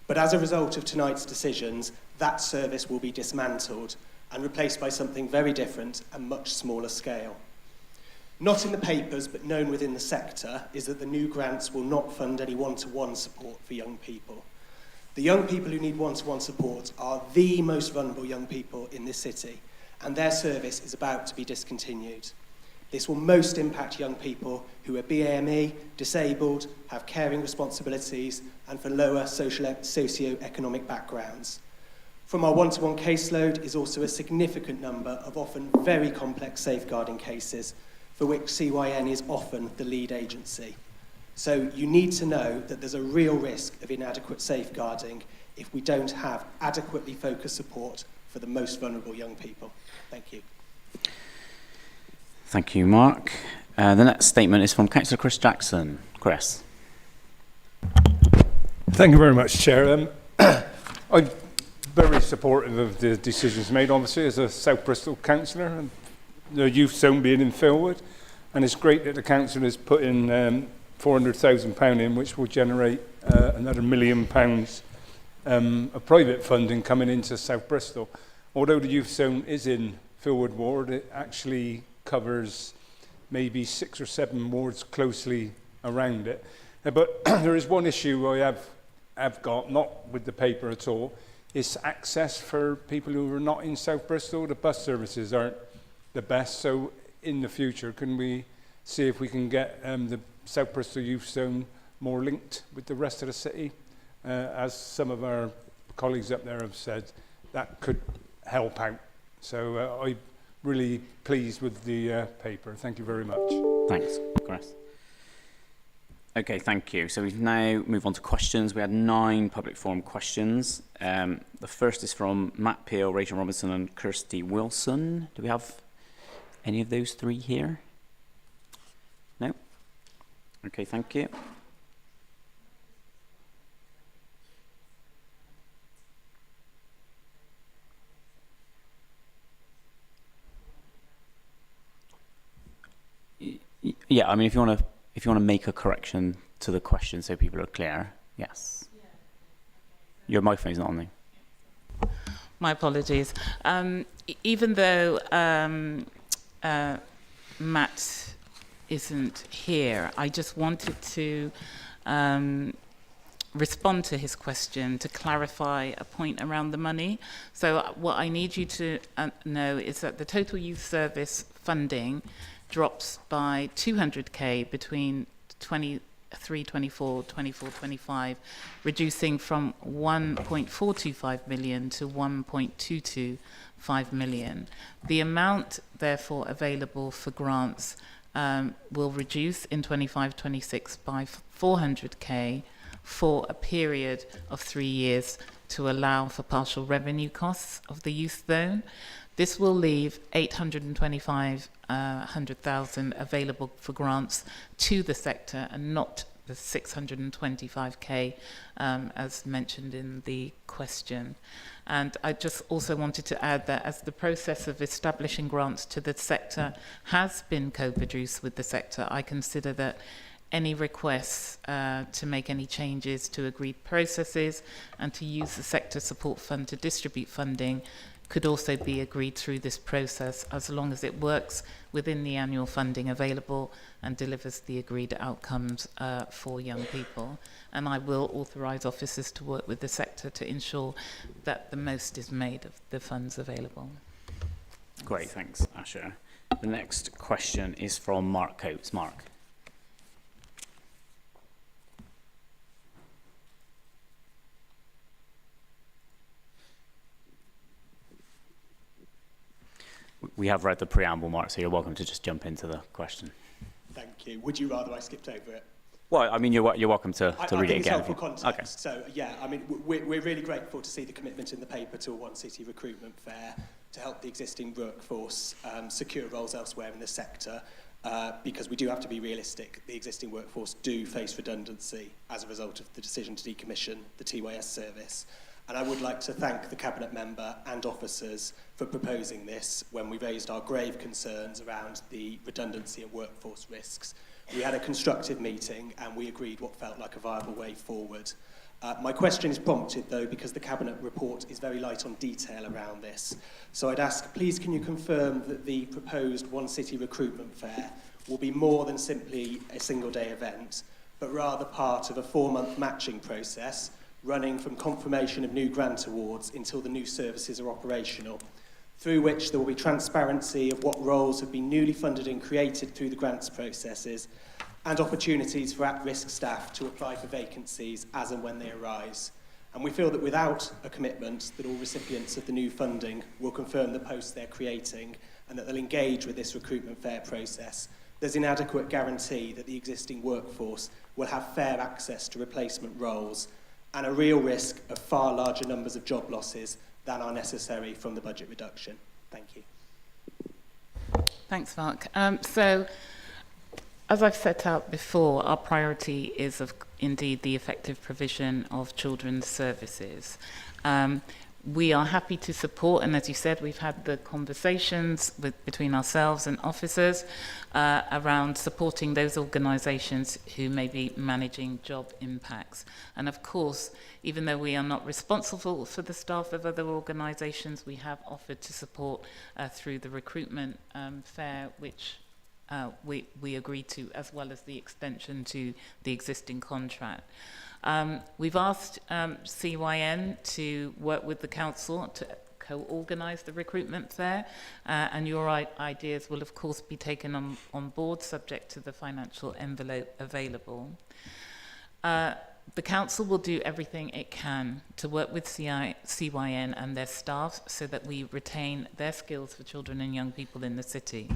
But as a result of tonight's decisions, that service will be dismantled and replaced by something very different and much smaller scale. Not in the papers, but known within the sector, is that the new grants will not fund any one-to-one support for young people. The young people who need one-to-one support are the most vulnerable young people in this city, and their service is about to be discontinued. This will most impact young people who are BAME, disabled, have caring responsibilities, and from lower socio-economic backgrounds. From our one-to-one caseload is also a significant number of often very complex safeguarding cases for which CYN is often the lead agency. So you need to know that there's a real risk of inadequate safeguarding if we don't have adequately focused support for the most vulnerable young people. Thank you. Thank you, Mark. The next statement is from Councillor Chris Jackson. Chris. Thank you very much, Chair. I'm very supportive of the decisions made, obviously, as a South Bristol councillor, and the youth zone being in Philwood. And it's great that the council has put in £400,000 in, which will generate another £1 million of private funding coming into South Bristol. Although the youth zone is in Philwood ward, it actually covers maybe 6 or 7 wards closely around it. But there is one issue I have got, not with the paper at all, is access for people who are not in South Bristol. The bus services aren't the best, so in the future, can we see if we can get the South Bristol Youth Zone more linked with the rest of the city? As some of our colleagues up there have said, that could help out. So I'm really pleased with the paper. Thank you very much. Thanks, Chris. Okay, thank you. So we now move on to questions. We had 9 public forum questions. The first is from Matt Peel, Rachel Robinson and Kirsty Wilson. Do we have any of those 3 here? No? Okay, thank you. Yeah, I mean, if you want to make a correction to the question so people are clear, yes. Your microphone's not on there. My apologies. Even though Matt isn't here, I just wanted to respond to his question to clarify a point around the money. So what I need you to know is that the total youth service funding drops by 200k between 23-24, 24-25, reducing from 1.425 million to 1.225 million. The amount, therefore, available for grants will reduce in 25-26 by 400k for a period of 3 years to allow for partial revenue costs of the youth zone. This will leave 825,000 available for grants to the sector and not the 625k as mentioned in the question. And I just also wanted to add that as the process of establishing grants to the sector has been co-produced with the sector, I consider that any requests to make any changes to agreed processes and to use the sector support fund to distribute funding could also be agreed through this process as long as it works within the annual funding available and delivers the agreed outcomes for young people. And I will authorise officers to work with the sector to ensure that the most is made of the funds available. Great, thanks, Asher. The next question is from Mark Coates. Mark. We have read the preamble, Mark, so you're welcome to just jump into the question. Thank you. Would you rather I skipped over it? Well, I mean, you're welcome to read it again. I think it's helpful context. Okay. So, yeah, I mean, we're really grateful to see the commitment in the paper to a One City recruitment fair to help the existing workforce secure roles elsewhere in the sector, because we do have to be realistic. The existing workforce do face redundancy as a result of the decision to decommission the TYS service. And I would like to thank the Cabinet member and officers for proposing this when we raised our grave concerns around the redundancy and workforce risks. We had a constructive meeting and we agreed what felt like a viable way forward. My question is prompted, though, because the Cabinet report is very light on detail around this. So I'd ask, please can you confirm that the proposed One City recruitment fair will be more than simply a single-day event, but rather part of a 4-month matching process running from confirmation of new grant awards until the new services are operational. through which there will be transparency of what roles have been newly funded and created through the grants processes, and opportunities for at-risk staff to apply for vacancies as and when they arise. And we feel that without a commitment that all recipients of the new funding will confirm the posts they're creating and that they'll engage with this recruitment fair process, there's inadequate guarantee that the existing workforce will have fair access to replacement roles, and a real risk of far larger numbers of job losses than are necessary from the budget reduction. Thank you. Thanks, Mark. So, as I've set out before, our priority is indeed the effective provision of children's services. We are happy to support, and as you said, we've had the conversations between ourselves and officers around supporting those organisations who may be managing job impacts. And of course, even though we are not responsible for the staff of other organisations, we have offered to support through the recruitment fair, which we agreed to, as well as the extension to the existing contract. We've asked CYN to work with the council to co-organise the recruitment fair, and your ideas will of course be taken on board, subject to the financial envelope available. The council will do everything it can to work with CYN and their staff so that we retain their skills for children and young people in the city.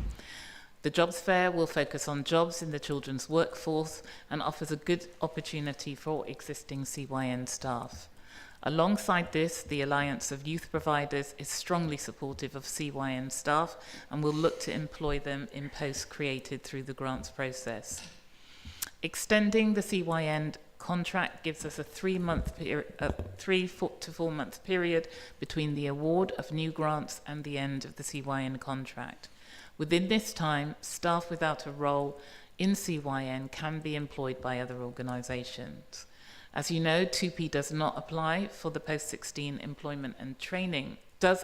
The jobs fair will focus on jobs in the children's workforce and offers a good opportunity for existing CYN staff. Alongside this, the Alliance of Youth Providers is strongly supportive of CYN staff and will look to employ them in posts created through the grants process. Extending the CYN contract gives us a 3 to 4 month period between the award of new grants and the end of the CYN contract. Within this time, staff without a role in CYN can be employed by other organisations. As you know, 2P does not apply for the post-16 employment and training, for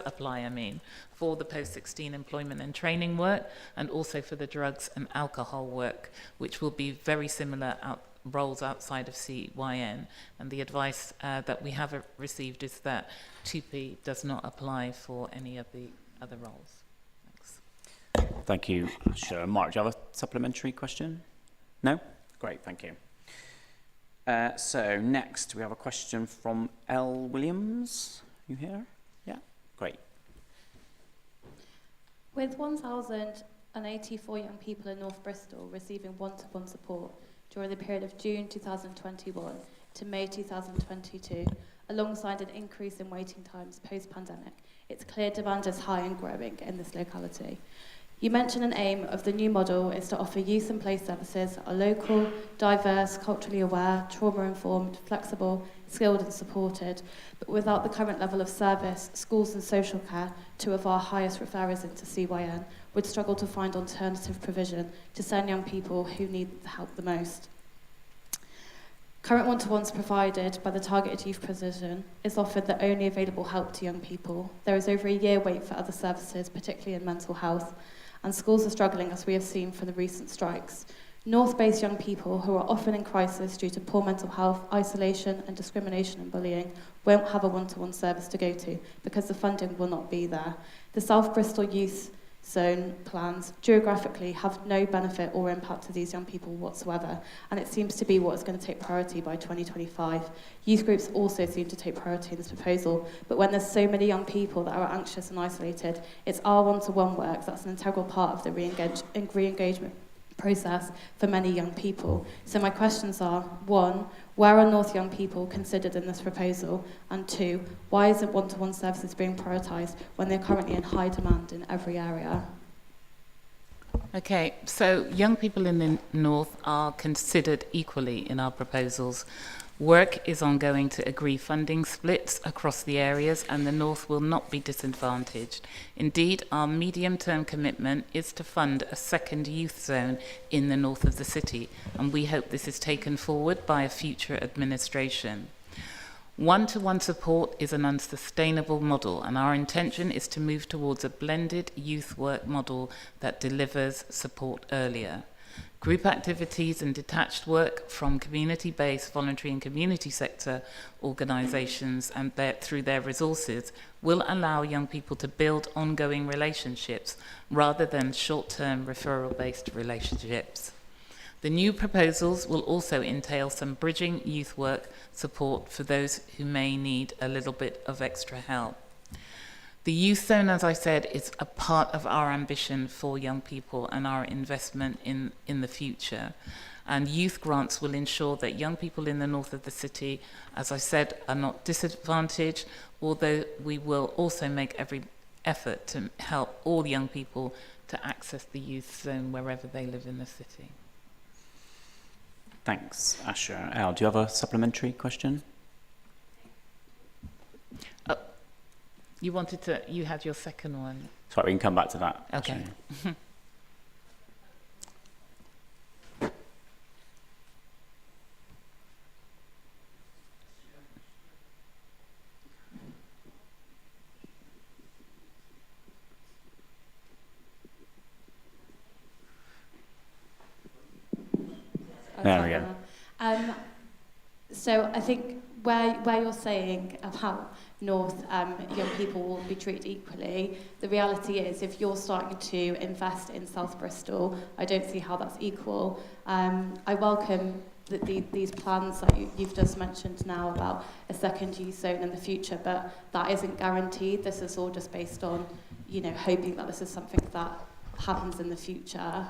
the post-16 employment and training work, and also for the drugs and alcohol work, which will be very similar roles outside of CYN. And the advice that we have received is that 2P does not apply for any of the other roles. Thank you, Sharon. Mark, do you have a supplementary question? No? Great, thank you. So next we have a question from L. Williams. You here? Yeah, great. With 1,084 young people in North Bristol receiving one-to-one support during the period of June 2021 to May 2022, alongside an increase in waiting times post-pandemic, it's clear demand is high and growing in this locality. You mentioned an aim of the new model is to offer youth and place services are local, diverse, culturally aware, trauma-informed, flexible, skilled and supported, but without the current level of service, schools and social care, two of our highest referrers into CYN, would struggle to find alternative provision to send young people who need the help the most. Current one-to-ones provided by the targeted youth provision is offered the only available help to young people. There is over a year wait for other services, particularly in mental health, and schools are struggling, as we have seen from the recent strikes. North-based young people who are often in crisis due to poor mental health, isolation and discrimination and bullying won't have a one-to-one service to go to because the funding will not be there. The South Bristol Youth Zone plans geographically have no benefit or impact to these young people whatsoever, and it seems to be what is going to take priority by 2025. Youth groups also seem to take priority in this proposal, but when there's so many young people that are anxious and isolated, it's our one-to-one work that's an integral part of the re-engagement process for many young people. So my questions are, 1, where are North young people considered in this proposal? And 2, why isn't one-to-one services being prioritised when they're currently in high demand in every area? Okay, so young people in the North are considered equally in our proposals. Work is ongoing to agree funding splits across the areas, and the North will not be disadvantaged. Indeed, our medium-term commitment is to fund a second youth zone in the north of the city, and we hope this is taken forward by a future administration. One-to-one support is an unsustainable model, and our intention is to move towards a blended youth work model that delivers support earlier. Group activities and detached work from community-based voluntary and community sector organisations and through their resources will allow young people to build ongoing relationships rather than short-term referral-based relationships. The new proposals will also entail some bridging youth work support for those who may need a little bit of extra help. The youth zone, as I said, is a part of our ambition for young people and our investment in the future. And youth grants will ensure that young people in the north of the city, as I said, are not disadvantaged, although we will also make every effort to help all young people to access the youth zone wherever they live in the city. Thanks, Asher. Al, do you have a supplementary question? You had your second one. Sorry, we can come back to that. Okay. There we go. So I think where you're saying about North young people will be treated equally, the reality is if you're starting to invest in South Bristol, I don't see how that's equal. I welcome these plans that you've just mentioned now about a second youth zone in the future, but that isn't guaranteed. This is all just based on, hoping that this is something that happens in the future.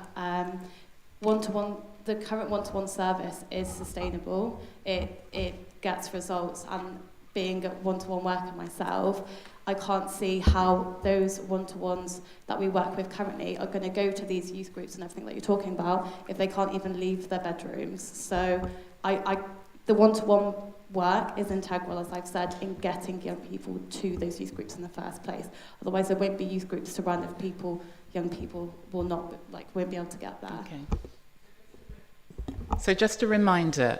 The current one-to-one service is sustainable. It gets results, and being a one-to-one worker myself, I can't see how those one-to-ones that we work with currently are going to go to these youth groups and everything that you're talking about if they can't even leave their bedrooms. So the one-to-one work is integral, as I've said, in getting young people to those youth groups in the first place. Otherwise, there won't be youth groups to run if young people won't be able to get there. Okay. So just a reminder,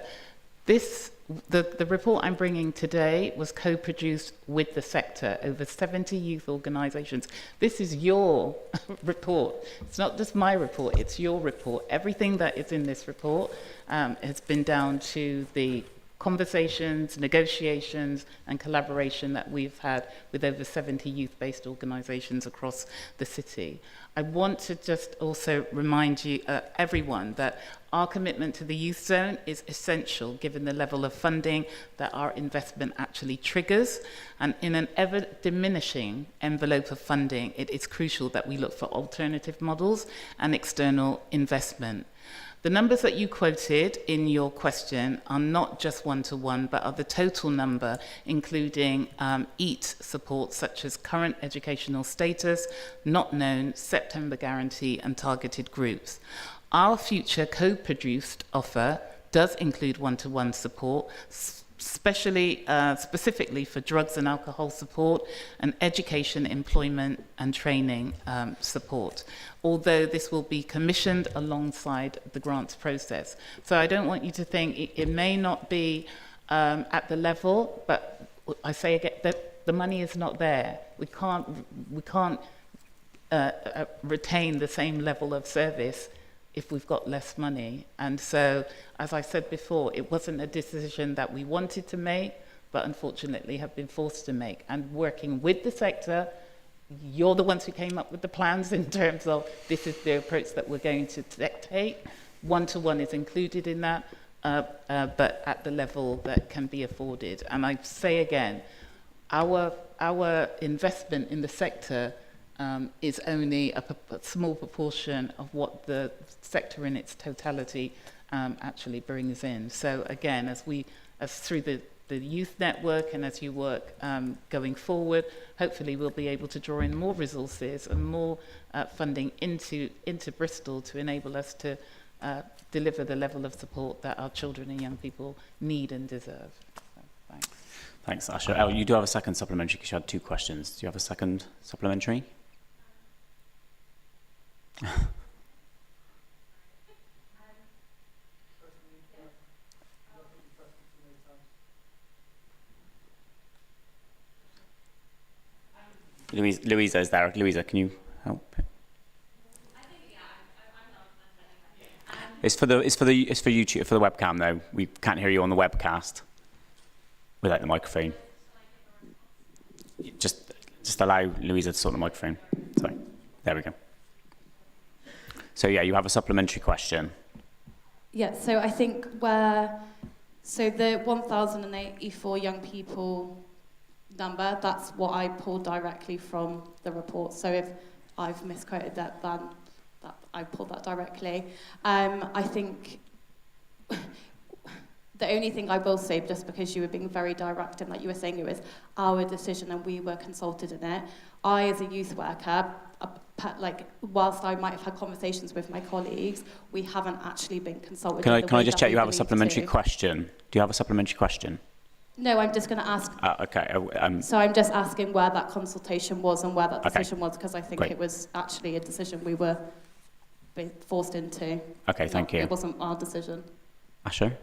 the report I'm bringing today was co-produced with the sector, over 70 youth organisations. This is your report. It's not just my report, it's your report. Everything that is in this report has been down to the conversations, negotiations and collaboration that we've had with over 70 youth-based organisations across the city. I want to just also remind you, everyone, that our commitment to the youth zone is essential given the level of funding that our investment actually triggers. And in an ever diminishing envelope of funding, it is crucial that we look for alternative models and external investment. The numbers that you quoted in your question are not just one-to-one, but are the total number, including EAT support, such as current educational status, not known, September guarantee, and targeted groups. Our future co-produced offer does include one-to-one support, specifically for drugs and alcohol support and education, employment and training support, although this will be commissioned alongside the grants process. So I don't want you to think it may not be at the level, but I say again that the money is not there. We can't retain the same level of service if we've got less money. And so, as I said before, it wasn't a decision that we wanted to make, but unfortunately have been forced to make. And working with the sector, you're the ones who came up with the plans in terms of this is the approach that we're going to take. One-to-one is included in that, but at the level that can be afforded. And I say again, our investment in the sector is only a small proportion of what the sector in its totality actually brings in. So again, as through the youth network and as you work going forward, hopefully we'll be able to draw in more resources and more funding into Bristol to enable us to deliver the level of support that our children and young people need and deserve. So, thanks. Thanks, Asher. Elle, you do have a second supplementary because you had two questions. Do you have a second supplementary? Louisa is there. Louisa, can you help? It's for YouTube, for the webcam though. We can't hear you on the webcast without the microphone. Just allow Louisa to sort the microphone. Sorry. There we go. So yeah, you have a supplementary question. Yeah, so I think so the 1,084 young people number, that's what I pulled directly from the report. So if I've misquoted that, then I pulled that directly. I think the only thing I will say, just because you were being very direct and that you were saying it was our decision and we were consulted in it, I, as a youth worker, whilst I might have had conversations with my colleagues, we haven't actually been consulted. Can I just check you have a supplementary question? Do you have a supplementary question? No, I'm just going to ask. Okay. So I'm just asking where that consultation was and where that decision was, because I think it was actually a decision we were forced into. Okay, thank you. It wasn't our decision. Asher?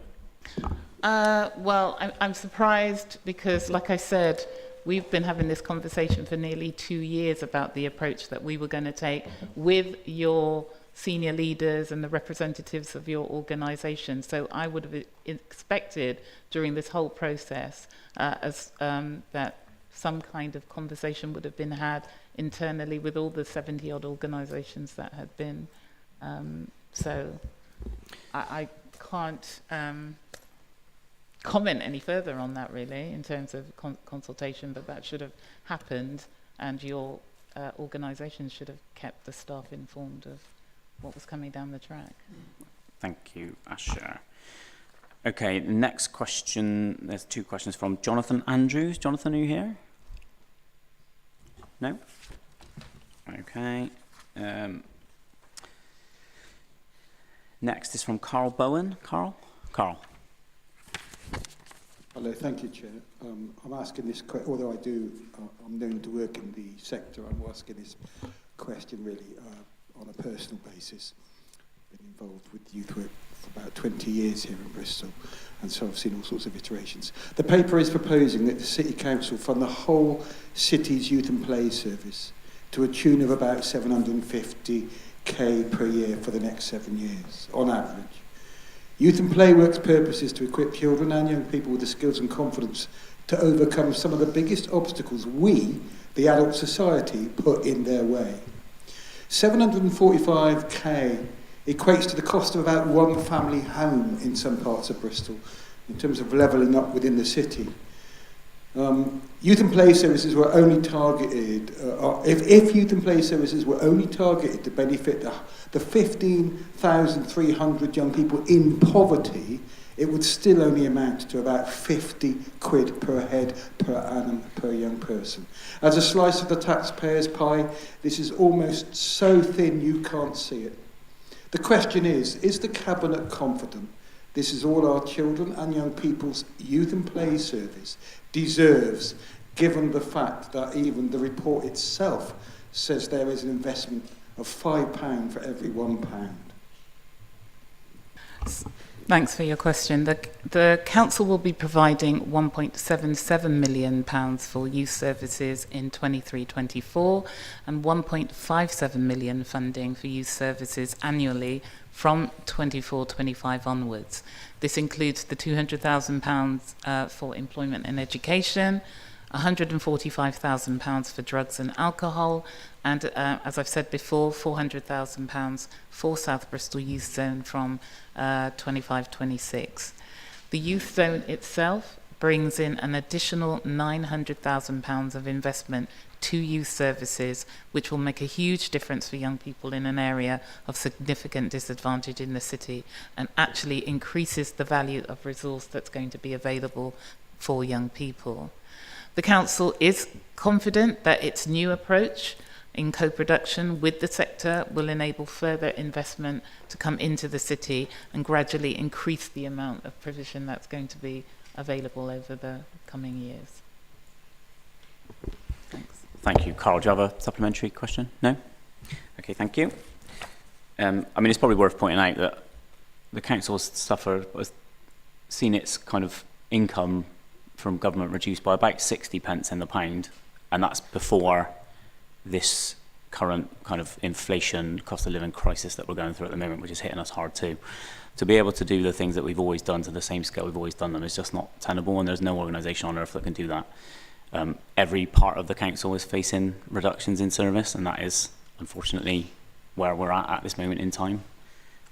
Well, I'm surprised because, like I said, we've been having this conversation for nearly 2 years about the approach that we were going to take with your senior leaders and the representatives of your organisation. So I would have expected during this whole process that some kind of conversation would have been had internally with all the 70-odd organisations that had been. So I can't comment any further on that, really, in terms of consultation, but that should have happened, and your organisation should have kept the staff informed of what was coming down the track. Thank you, Asher. Okay, next question. There's 2 questions from Jonathan Andrews. Jonathan, are you here? No? Okay. Next is from Carl Bowen. Carl? Hello, thank you, Chair. I'm asking this question, although I'm known to work in the sector, I'm asking this question really on a personal basis. Been involved with youth work for about 20 years here in Bristol, and so I've seen all sorts of iterations. The paper is proposing that the City Council fund the whole city's youth and play service to a tune of about 750k per year for the next 7 years, on average. Youth and Play Work's purpose is to equip children and young people with the skills and confidence to overcome some of the biggest obstacles we, the adult society, put in their way. 745k equates to the cost of about one family home in some parts of Bristol, in terms of levelling up within the city. Youth and play services were only targeted, if youth and play services were only targeted to benefit the 15,300 young people in poverty, it would still only amount to about 50 quid per head per annum per young person. As a slice of the taxpayer's pie, this is almost so thin you can't see it. The question is the Cabinet confident this is all our children and young people's youth and play service deserves, given the fact that even the report itself says there is an investment of £5 for every £1? Thanks for your question. The Council will be providing £1.77 million for youth services in 23-24 and £1.57 million funding for youth services annually from 24-25 onwards. This includes the £200,000 for employment and education, £145,000 for drugs and alcohol, and as I've said before, £400,000 for South Bristol Youth Zone from 25-26. The Youth Zone itself brings in an additional £900,000 of investment to youth services, which will make a huge difference for young people in an area of significant disadvantage in the city, and actually increases the value of resource that's going to be available for young people. The Council is confident that its new approach in co-production with the sector will enable further investment to come into the city and gradually increase the amount of provision that's going to be available over the coming years. Thanks. Thank you. Carl, do you have a supplementary question? No? Okay, thank you. I mean, it's probably worth pointing out that the council's has seen its kind of income from government reduced by about 60 pence in the pound, and that's before this current kind of inflation, cost of living crisis that we're going through at the moment, which is hitting us hard too. To be able to do the things that we've always done to the same scale we've always done them is just not tenable, and there's no organisation on earth that can do that. Every part of the council is facing reductions in service, and that is unfortunately where we're at this moment in time.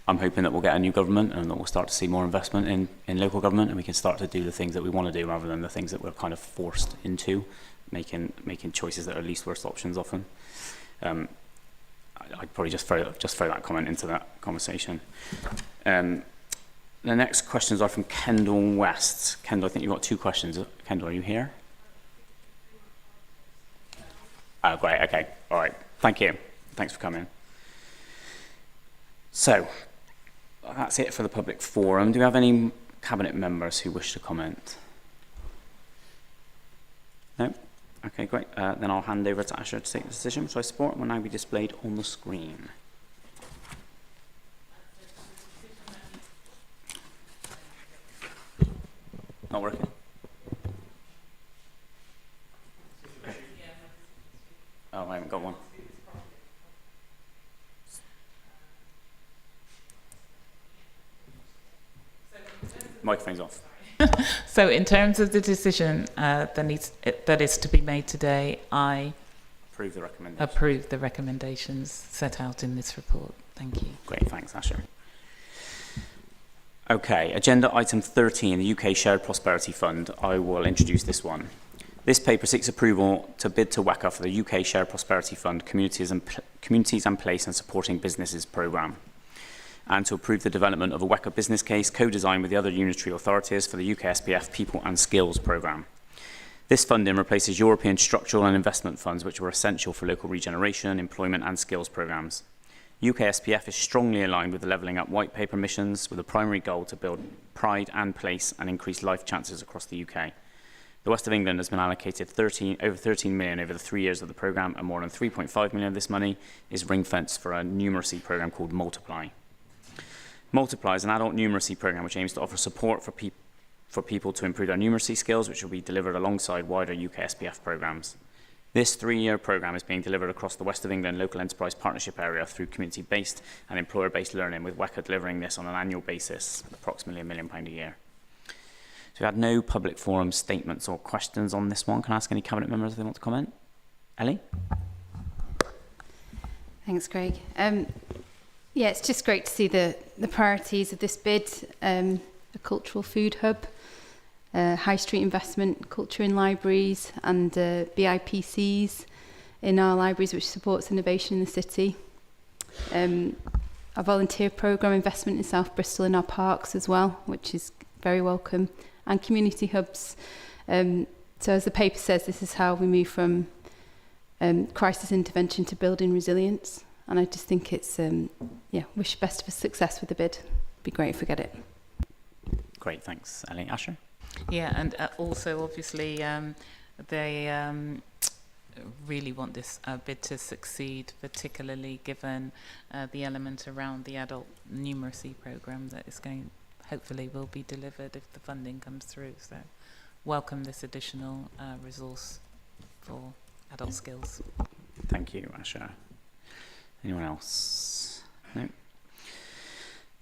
I'm hoping that we'll get a new government and that we'll start to see more investment in local government, and we can start to do the things that we want to do rather than the things that we're kind of forced into, making choices that are least worst options often. I'd probably just throw that comment into that conversation. The next questions are from Kendall West. Kendall, I think you've got 2 questions. Kendall, are you here? Oh, great. Okay. All right. Thank you. Thanks for coming. So, that's it for the public forum. Do we have any cabinet members who wish to comment? No? Okay, great. Then I'll hand over to Asher to take the decision, which I support and will now be displayed on the screen. Not working? Oh, I haven't got one. Microphone's off. So in terms of the decision that is to be made today, I approve the recommendations set out in this report. Thank you. Great, thanks, Asher. Okay, agenda item 13, the UK Shared Prosperity Fund. I will introduce this one. This paper seeks approval to bid to WECA for the UK Shared Prosperity Fund Communities and Place and Supporting Businesses programme, and to approve the development of a WECA business case co-designed with the other unitary authorities for the UK SPF People and Skills programme. This funding replaces European structural and investment funds which were essential for local regeneration, employment and skills programmes. UK SPF is strongly aligned with the Levelling Up White Paper missions with a primary goal to build pride and place and increase life chances across the UK. The West of England has been allocated over 13 million over the 3 years of the programme, and more than 3.5 million of this money is ring-fenced for a numeracy programme called Multiply. Multiply is an adult numeracy programme which aims to offer support for people to improve their numeracy skills, which will be delivered alongside wider UK SPF programmes. This 3-year programme is being delivered across the West of England Local Enterprise Partnership area through community-based and employer-based learning, with WECA delivering this on an annual basis, approximately £1 million a year. So we had no public forum statements or questions on this one. Can I ask any cabinet members if they want to comment? Ellie? Thanks, Craig. Yeah, it's just great to see the priorities of this bid, a cultural food hub, high street investment, culture in libraries, and BIPCs in our libraries, which supports innovation in the city. Our volunteer programme investment in South Bristol in our parks as well, which is very welcome, and community hubs. So as the paper says, this is how we move from crisis intervention to building resilience. And I just think it's, wish best of success with the bid. It'd be great if we get it. Great, thanks. Ellie, Asher? Yeah, and also obviously they really want this bid to succeed, particularly given the element around the adult numeracy programme that is hopefully will be delivered if the funding comes through. So welcome this additional resource for adult skills. Thank you, Asher. Anyone else? No?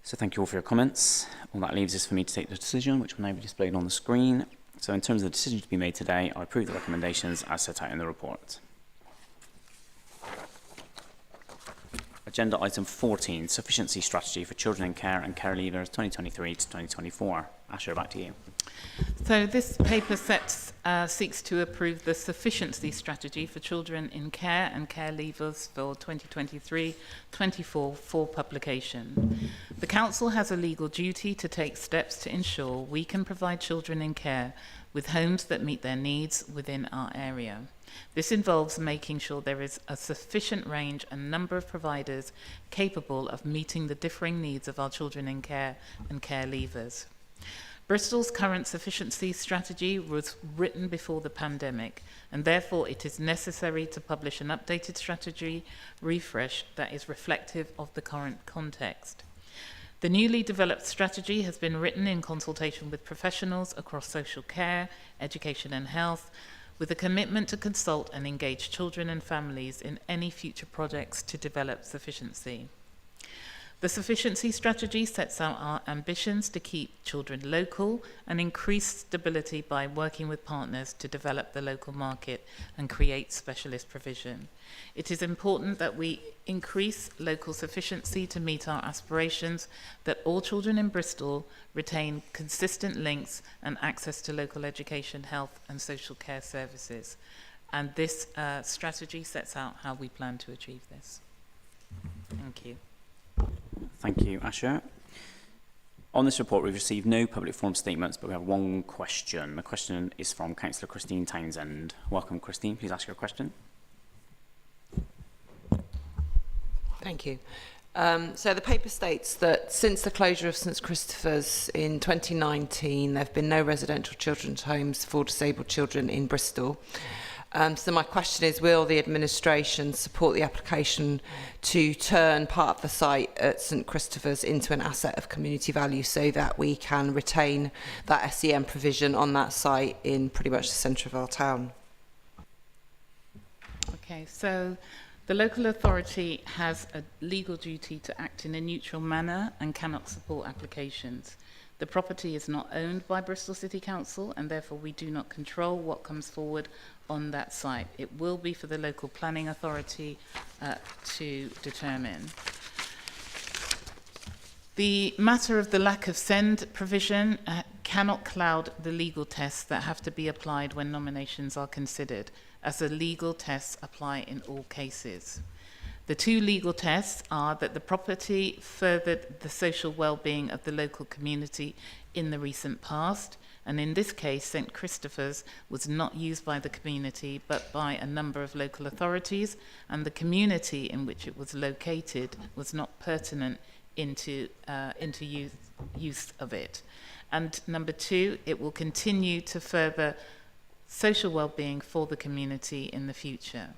So thank you all for your comments. All that leaves is for me to take the decision, which will now be displayed on the screen. So in terms of the decision to be made today, I approve the recommendations as set out in the report. Agenda item 14, Sufficiency Strategy for Children in Care and Care Leavers 2023 to 2024. Asher, back to you. So this paper seeks to approve the Sufficiency Strategy for Children in Care and Care Leavers for 2023-24 for publication. The Council has a legal duty to take steps to ensure we can provide children in care with homes that meet their needs within our area. This involves making sure there is a sufficient range and number of providers capable of meeting the differing needs of our children in care and care leavers. Bristol's current sufficiency strategy was written before the pandemic, and therefore it is necessary to publish an updated strategy refresh that is reflective of the current context. The newly developed strategy has been written in consultation with professionals across social care, education and health, with a commitment to consult and engage children and families in any future projects to develop sufficiency. The Sufficiency strategy sets out our ambitions to keep children local and increase stability by working with partners to develop the local market and create specialist provision. It is important that we increase local sufficiency to meet our aspirations, that all children in Bristol retain consistent links and access to local education, health and social care services. And this strategy sets out how we plan to achieve this. Thank you. Thank you, Asher. On this report, we've received no public forum statements, but we have one question. The question is from Councillor Christine Townsend. Welcome, Christine. Please ask your question. Thank you. So the paper states that since the closure of St Christopher's in 2019, there have been no residential children's homes for disabled children in Bristol. So my question is, will the administration support the application to turn part of the site at St Christopher's into an asset of community value so that we can retain that SEM provision on that site in pretty much the centre of our town? Okay, so the local authority has a legal duty to act in a neutral manner and cannot support applications. The property is not owned by Bristol City Council, and therefore we do not control what comes forward on that site. It will be for the local planning authority to determine. The matter of the lack of SEND provision cannot cloud the legal tests that have to be applied when nominations are considered, as the legal tests apply in all cases. The two legal tests are that the property furthered the social well-being of the local community in the recent past, and in this case, St Christopher's was not used by the community but by a number of local authorities, and the community in which it was located was not pertinent into use of it. And number two, it will continue to further social well-being for the community in the future.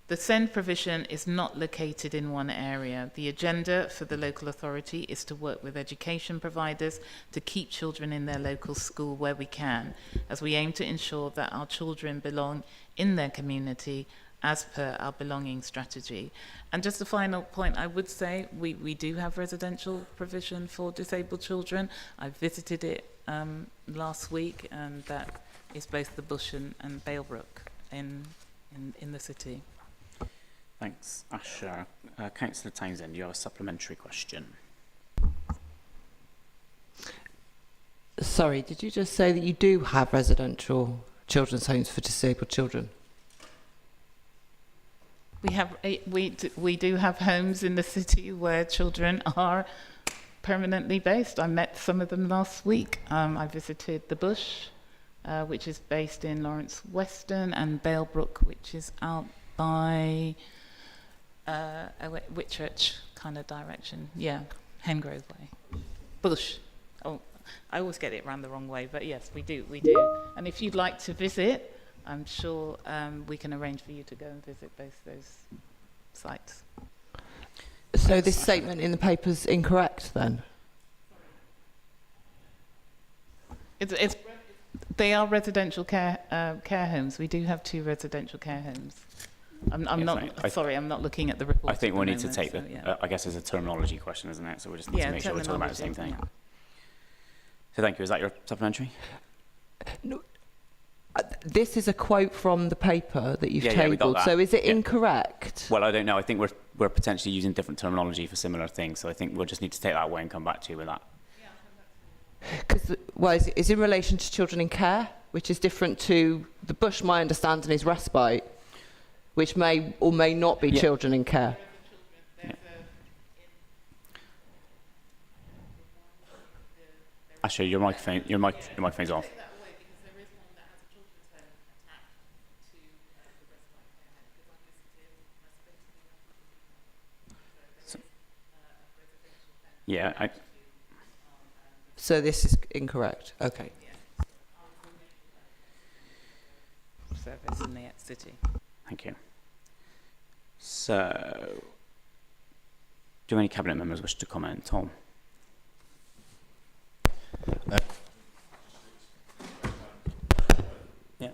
The SEND provision is not located in one area. The agenda for the local authority is to work with education providers to keep children in their local school where we can, as we aim to ensure that our children belong in their community as per our belonging strategy. And just a final point, I would say we do have residential provision for disabled children. I visited it last week, and that is both the Bush and Balebrook in the city. Thanks, Asher. Councillor Townsend, you have a supplementary question. Sorry, did you just say that you do have residential children's homes for disabled children? We do have homes in the city where children are permanently based. I met some of them last week. I visited the Bush, which is based in Lawrence Weston, and Balebrook, which is out by Whitchurch kind of direction. Yeah, Hengrove way. Bush. Oh, I always get it round the wrong way, but yes, we do. And if you'd like to visit, I'm sure we can arrange for you to go and visit both those sites. So this statement in the paper is incorrect then? They are residential care homes. We do have 2 residential care homes. I'm not looking at the report. I think we need to take I guess it's a terminology question, isn't it? So we just need to make sure we're talking about the same thing. Yeah. So thank you. Is that your supplementary? No. This is a quote from the paper that you've tabled. That. So is it incorrect? Well, I don't know. I think we're potentially using different terminology for similar things. So I think we'll just need to take that away and come back to you with that. Because is in relation to children in care, which is different to the Bush. My understanding is respite, which may or may not be children in care. Yeah. Ashley, your microphone's off. Yeah. So this is incorrect. Okay. Service in the city. Thank you. So, do any cabinet members wish to comment? Tom? Yeah.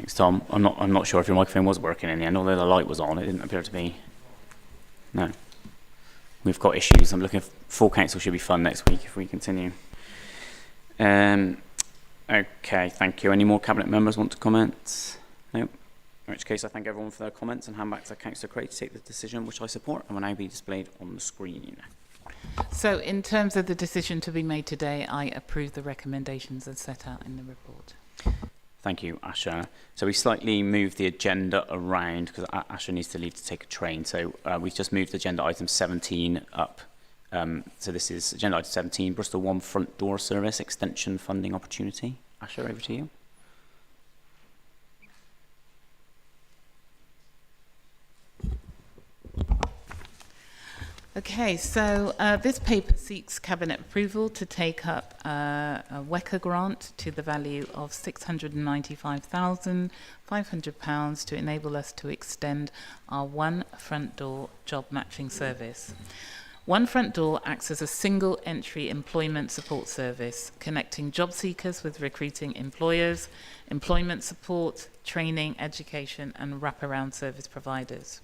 Thanks, Tom. I'm not sure if your microphone was working in the end, although the light was on. It didn't appear to be. No. We've got issues. I'm looking. Full council should be fun next week if we continue. Okay, thank you. Any more cabinet members want to comment? No. In which case, I thank everyone for their comments and hand back to Councillor Craig to take the decision, which I support, and will now be displayed on the screen. So, in terms of the decision to be made today, I approve the recommendations as set out in the report. Thank you, Asha. So we slightly moved the agenda around because Asha needs to leave to take a train. So we've just moved agenda item 17 up. So this is agenda item 17, Bristol One Front Door Service Extension Funding Opportunity. Asha, over to you. Okay, so this paper seeks Cabinet approval to take up a WECA grant to the value of £695,500 to enable us to extend our One Front Door job matching service. One Front Door acts as a single entry employment support service, connecting job seekers with recruiting employers, employment support, training, education, and wraparound service providers.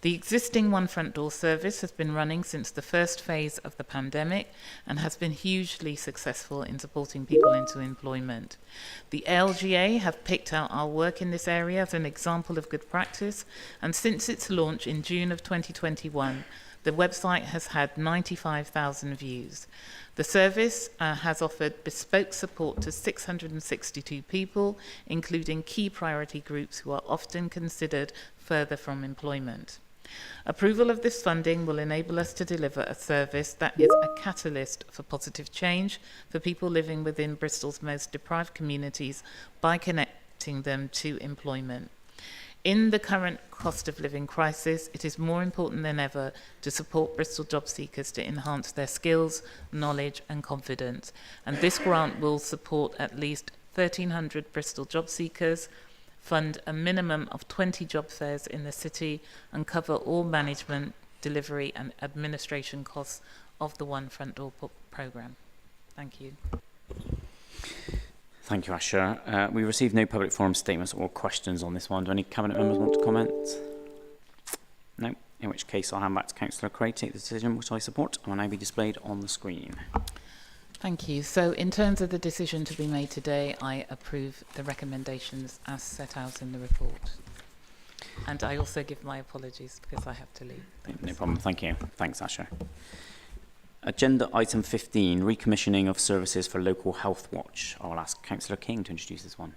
The existing One Front Door service has been running since the first phase of the pandemic and has been hugely successful in supporting people into employment. The ALGA have picked out our work in this area as an example of good practice, and since its launch in June of 2021, the website has had 95,000 views. The service has offered bespoke support to 662 people, including key priority groups who are often considered further from employment. Approval of this funding will enable us to deliver a service that is a catalyst for positive change for people living within Bristol's most deprived communities by connecting them to employment. In the current cost of living crisis, it is more important than ever to support Bristol job seekers to enhance their skills, knowledge and confidence. And this grant will support at least 1,300 Bristol job seekers, fund a minimum of 20 job fairs in the city, and cover all management, delivery and administration costs of the One Front Door programme. Thank you. Thank you, Asha. We received no public forum statements or questions on this one. Do any cabinet members want to comment? No. In which case, I'll hand back to Councillor Craig to take the decision, which I support, and will now be displayed on the screen. Thank you. So, in terms of the decision to be made today, I approve the recommendations as set out in the report. And I also give my apologies because I have to leave. No problem. Thank you. Thanks, Asha. Agenda item 15, recommissioning of services for Local Healthwatch. I will ask Councillor King to introduce this one.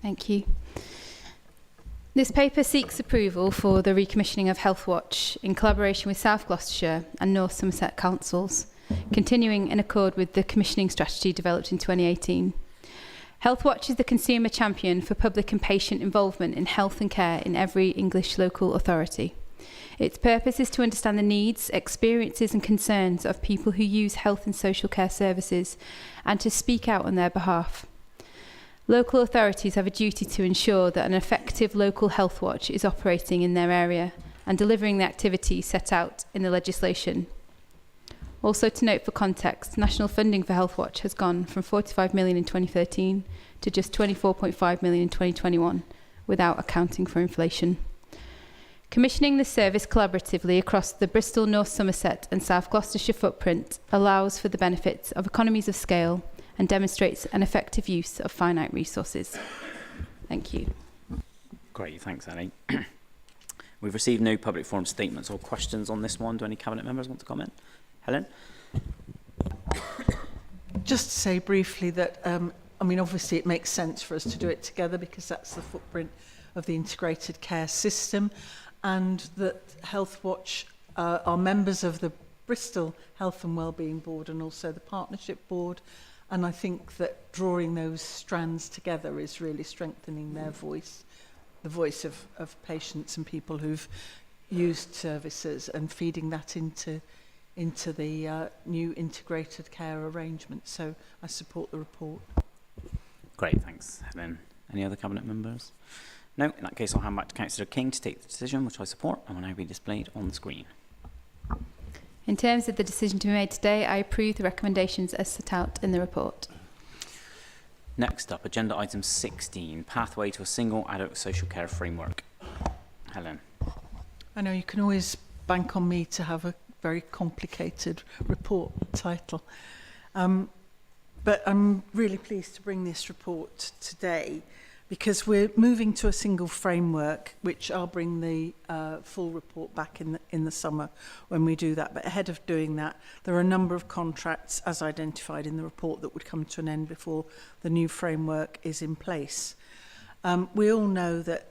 Thank you. This paper seeks approval for the recommissioning of Healthwatch in collaboration with South Gloucestershire and North Somerset councils, continuing in accord with the commissioning strategy developed in 2018. Healthwatch is the consumer champion for public and patient involvement in health and care in every English local authority. Its purpose is to understand the needs, experiences and concerns of people who use health and social care services and to speak out on their behalf. Local authorities have a duty to ensure that an effective local health watch is operating in their area and delivering the activities set out in the legislation. Also to note for context, national funding for Healthwatch has gone from 45 million in 2013 to just 24.5 million in 2021 without accounting for inflation. Commissioning the service collaboratively across the Bristol, North Somerset and South Gloucestershire footprint allows for the benefits of economies of scale and demonstrates an effective use of finite resources. Thank you. Great, thanks, Annie. We've received no public forum statements or questions on this one. Do any cabinet members want to comment? Helen? Just to say briefly that, I mean, obviously it makes sense for us to do it together because that's the footprint of the integrated care system, and that Healthwatch are members of the Bristol Health and Wellbeing Board and also the Partnership Board, and I think that drawing those strands together is really strengthening their voice, the voice of patients and people who've used services, and feeding that into the new integrated care arrangement. So I support the report. Great, thanks, Helen. Any other cabinet members? No, in that case I'll hand back to Councillor King to take the decision, which I support, and will now be displayed on the screen. In terms of the decision to be made today, I approve the recommendations as set out in the report. Next up, agenda item 16, pathway to a single adult social care framework. Helen. I know you can always bank on me to have a very complicated report title. But I'm really pleased to bring this report today because we're moving to a single framework, which I'll bring the full report back in the summer when we do that. But ahead of doing that, there are a number of contracts, as identified in the report, that would come to an end before the new framework is in place. We all know that,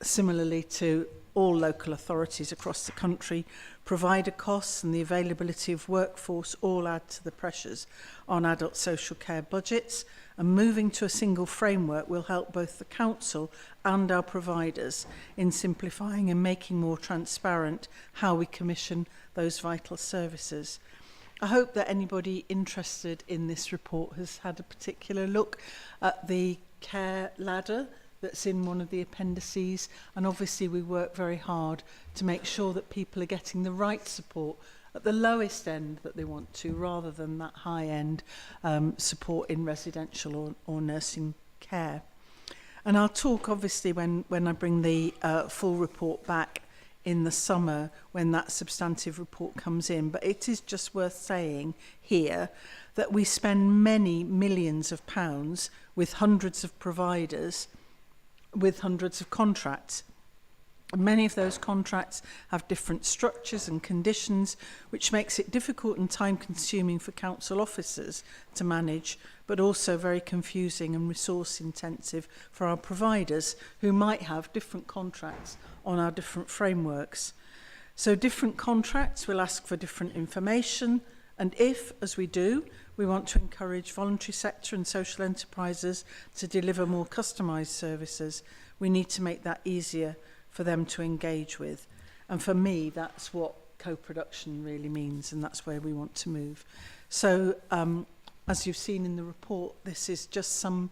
similarly to all local authorities across the country, provider costs and the availability of workforce all add to the pressures on adult social care budgets, and moving to a single framework will help both the council and our providers in simplifying and making more transparent how we commission those vital services. I hope that anybody interested in this report has had a particular look at the care ladder that's in one of the appendices, and obviously we work very hard to make sure that people are getting the right support at the lowest end that they want to, rather than that high end support in residential or nursing care. And I'll talk obviously when I bring the full report back in the summer when that substantive report comes in, but it is just worth saying here that we spend many millions of pounds with hundreds of providers with hundreds of contracts. Many of those contracts have different structures and conditions, which makes it difficult and time-consuming for council officers to manage, but also very confusing and resource-intensive for our providers, who might have different contracts on our different frameworks. So different contracts will ask for different information, and if, as we do, we want to encourage voluntary sector and social enterprises to deliver more customised services, we need to make that easier for them to engage with. And for me, that's what co-production really means, and that's where we want to move. So, as you've seen in the report, this is just some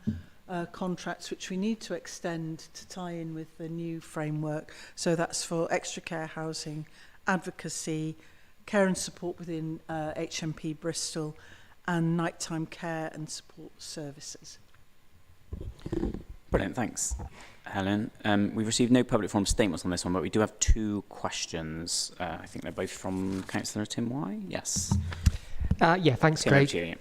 contracts which we need to extend to tie in with the new framework. So that's for extra care housing, advocacy, care and support within HMP Bristol, and nighttime care and support services. Brilliant, thanks, Helen. We've received no public forum statements on this one, but we do have two questions. I think they're both from Councillor Tim Y. Yes. Yeah, thanks, Tim, Craig.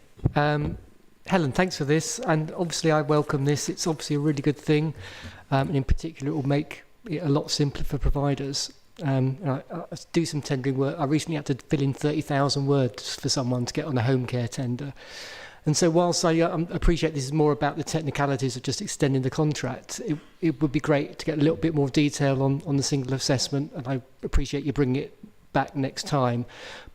Helen, thanks for this, and obviously I welcome this. It's obviously a really good thing, and in particular it will make it a lot simpler for providers. I do some tendering work. I recently had to fill in 30,000 words for someone to get on a home care tender. And so whilst I appreciate this is more about the technicalities of just extending the contract, it would be great to get a little bit more detail on the single assessment, and I appreciate you bringing it back next time.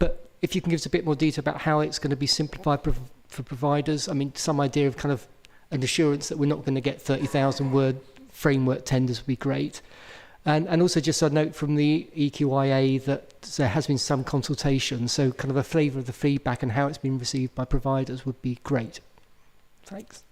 But if you can give us a bit more detail about how it's going to be simplified for providers, I mean, some idea of kind of an assurance that we're not going to get 30,000 word framework tenders would be great. And also just a note from the EQIA that there has been some consultation, so kind of a flavour of the feedback and how it's been received by providers would be great. Thanks.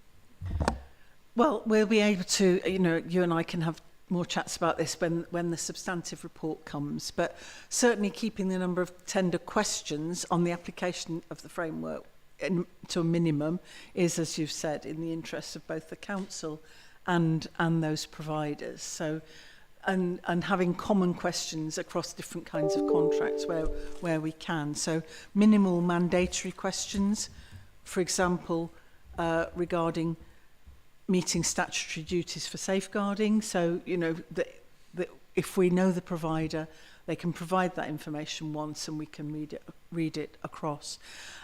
Well, we'll be able to, you and I can have more chats about this when the substantive report comes, but certainly keeping the number of tender questions on the application of the framework to a minimum is, as you've said, in the interest of both the council and those providers. So. And having common questions across different kinds of contracts where we can. So minimal mandatory questions, for example, regarding meeting statutory duties for safeguarding. So, if we know the provider, they can provide that information once and we can read it across.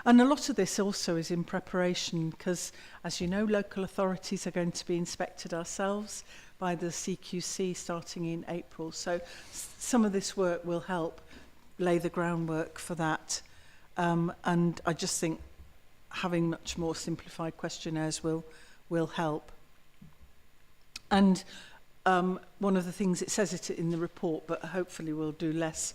And a lot of this also is in preparation because, as you know, local authorities are going to be inspected ourselves by the CQC starting in April. So some of this work will help lay the groundwork for that. And I just think having much more simplified questionnaires will help. And one of the things, it says it in the report, but hopefully we'll do less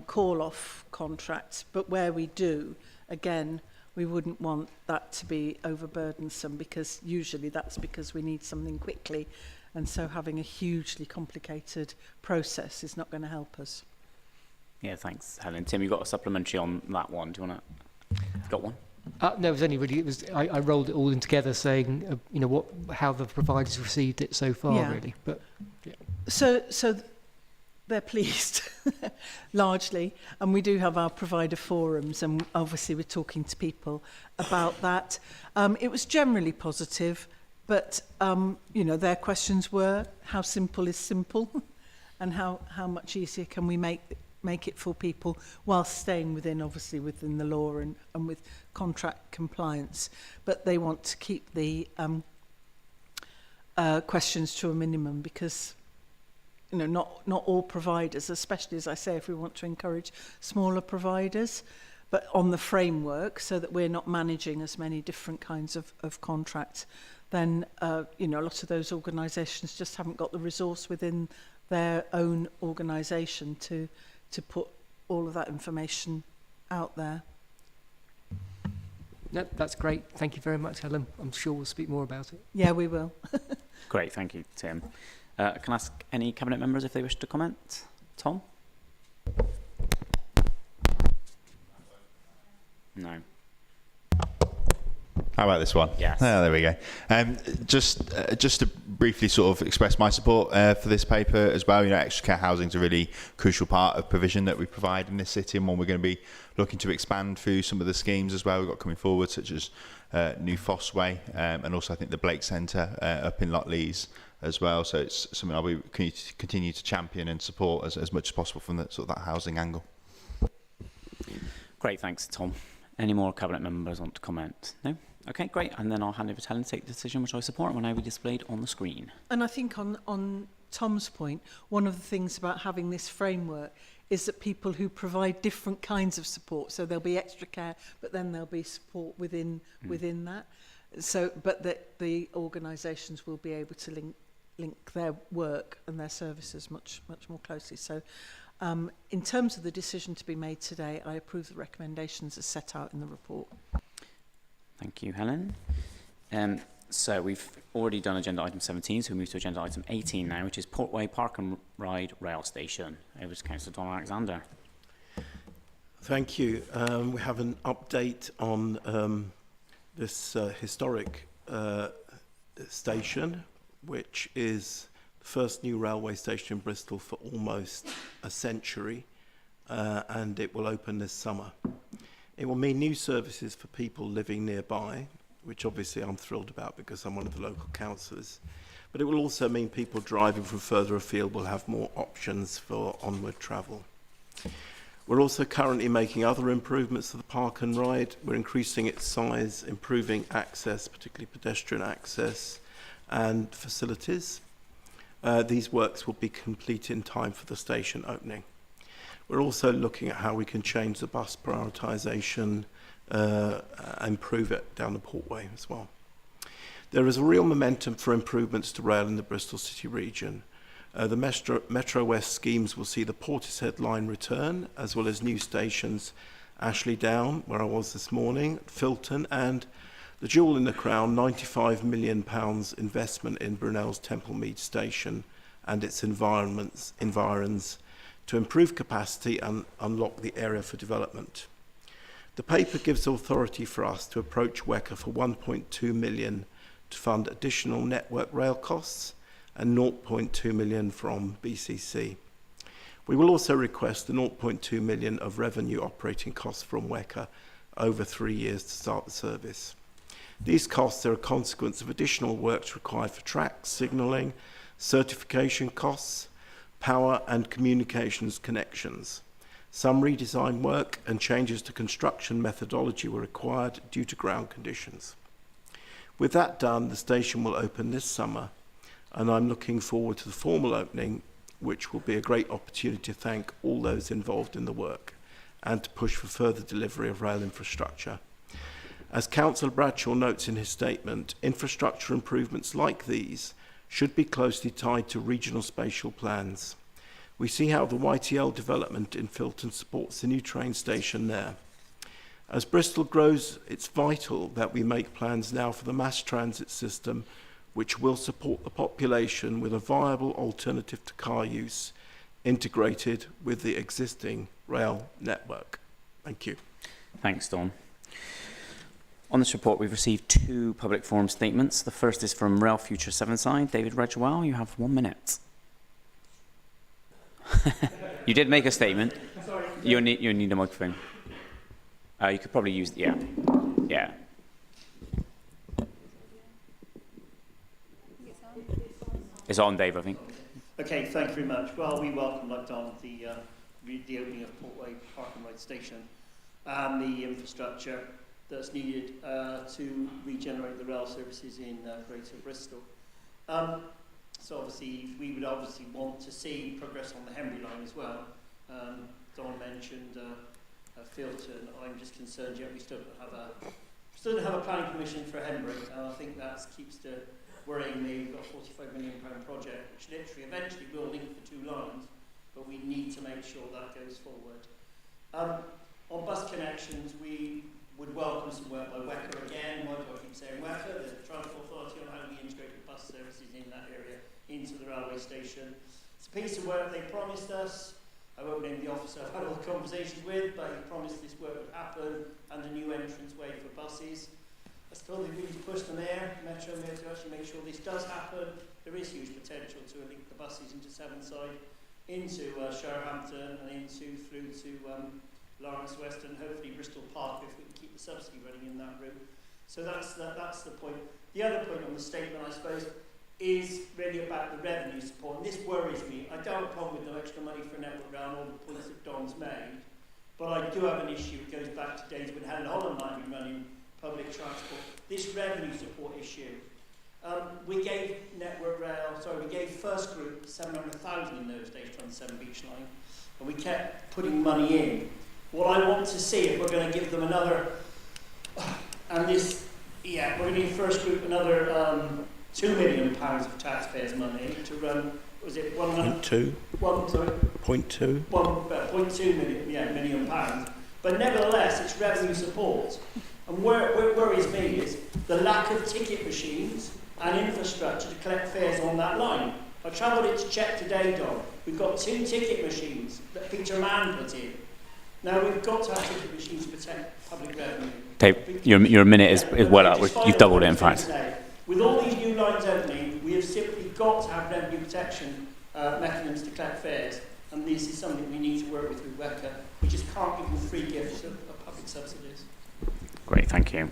call-off contracts. But where we do, again, we wouldn't want that to be overburdensome, because usually that's because we need something quickly. And so having a hugely complicated process is not going to help us. Yeah, thanks, Helen. Tim, you've got a supplementary on that one. Do you want to? Got one? No, it was only really, I rolled it all in together saying, you know, how the providers received it so far, Yeah. really. But yeah. So they're pleased, largely, and we do have our provider forums, and obviously we're talking to people about that. It was generally positive, but you know, their questions were, how simple is simple, and how much easier can we make it for people while staying within the law and with contract compliance. But they want to keep the questions to a minimum, because you know, not all providers, especially, as I say, if we want to encourage smaller providers, but on the framework, so that we're not managing as many different kinds of contracts, then you know, a lot of those organisations just haven't got the resource within their own organisation to put all of that information out there. No, that's great. Thank you very much, Helen. I'm sure we'll speak more about it. Yeah, we will. Great, thank you, Tim. Can I ask any Cabinet members if they wish to comment? Tom? No. How about this one? Yes. Oh, there we go. Just to briefly sort of express my support for this paper as well. You know, extra care housing is a really crucial part of provision that we provide in this city, and one we're going to be looking to expand through some of the schemes as well we've got coming forward, such as New Fossway, and also I think the Blake Centre up in Lotley's as well. So it's something I'll be continue to champion and support as much as possible from the, sort of that housing angle. Great, thanks, Tom. Any more Cabinet members want to comment? No? Okay, great. And then I'll hand over to Helen to take the decision, which I support, and will now be displayed on the screen. And I think on Tom's point, one of the things about having this framework is that people who provide different kinds of support, so there'll be extra care, but then there'll be support within that. So, but that the organisations will be able to link their work and their services much more closely. So, in terms of the decision to be made today, I approve the recommendations as set out in the report. Thank you, Helen. So we've already done agenda item 17, so we move to agenda item 18 now, which is Portway Park and Ride Rail Station. Over to Councillor Don Alexander. Thank you. We have an update on this historic station, which is the first new railway station in Bristol for almost a century, and it will open this summer. It will mean new services for people living nearby, which obviously I'm thrilled about because I'm one of the local councillors. But it will also mean people driving from further afield will have more options for onward travel. We're also currently making other improvements to the park and ride. We're increasing its size, improving access, particularly pedestrian access and facilities. These works will be complete in time for the station opening. We're also looking at how we can change the bus prioritisation, improve it down the Portway as well. There is a real momentum for improvements to rail in the Bristol City region. The Metro West schemes will see the Portishead line return, as well as new stations, Ashley Down, where I was this morning, Filton, and the jewel in the crown, £95 million investment in Brunel's Templemead station and its environs to improve capacity and unlock the area for development. The paper gives authority for us to approach WECA for 1.2 million to fund additional network rail costs and 0.2 million from BCC. We will also request the 0.2 million of revenue operating costs from WECA over 3 years to start the service. These costs are a consequence of additional works required for tracks, signalling, certification costs, power and communications connections. Some redesign work and changes to construction methodology were required due to ground conditions. With that done, the station will open this summer, and I'm looking forward to the formal opening, which will be a great opportunity to thank all those involved in the work and to push for further delivery of rail infrastructure. As Councillor Bradshaw notes in his statement, infrastructure improvements like these should be closely tied to regional spatial plans. We see how the YTL development in Filton supports the new train station there. As Bristol grows, it's vital that we make plans now for the mass transit system, which will support the population with a viable alternative to car use, integrated with the existing rail network. Thank you. Thanks, Don. On this report, we've received 2 public forum statements. The first is from Rail Future Sevenside. David Redgewell, you have 1 minute. You did make a statement. You need a microphone. You could probably use, yeah. It's on, Dave, I think. Okay, thank you very much. Well, we welcome, like Don, the opening of Portway Park and Ride Station and the infrastructure that's needed to regenerate the rail services in Greater Bristol. So obviously, we would obviously want to see progress on the Henbury line as well. Don mentioned Filton. I'm just concerned yet we still don't have a planning permission for Henbury, and I think that keeps worrying me. We've got a £45 million project, which literally eventually will link the 2 lines, but we need to make sure that goes forward. On bus connections, we would welcome some work by WECA again. Why do I keep saying WECA? There's a Transport Authority on how we integrate the bus services in that area into the railway station. It's a piece of work they promised us. I won't name the officer I've had all the conversations with, but he promised this work would happen and a new entrance way for buses. I still think we need to push the Metro Mayor, to actually make sure this does happen. There is huge potential to link the buses into Sevenside, into Sherhampton, and through to Lawrence West, and hopefully Bristol Park if we can keep the subsidy running in that route. So that's the point. The other point on the statement, I suppose, is really about the revenue support, and this worries me. I don't have a problem with no extra money for Network Rail and all the points that Don's made, but I do have an issue. It goes back to days when Helen Holland might be running public transport. This revenue support issue. We gave we gave First Group 700,000 in those days to run the Seven Beach line, and we kept putting money in. What I want to see, if we're going to give them another, we're going to give First Group another £2 million of taxpayers' money to run. Was it 1.2? 0.2 million pounds. But nevertheless, it's revenue support. And where it worries me is the lack of ticket machines and infrastructure to collect fares on that line. I travelled it to check today, Don. We've got 2 ticket machines that Peter Mann put in. Now, we've got to have ticket machines to protect public revenue. Dave, your minute is well up. You've doubled it, in fact. With all these new lines opening, we have simply got to have revenue protection mechanisms to collect fares, and this is something we need to work with WECA. We just can't give them free gifts of public subsidies. Great, thank you.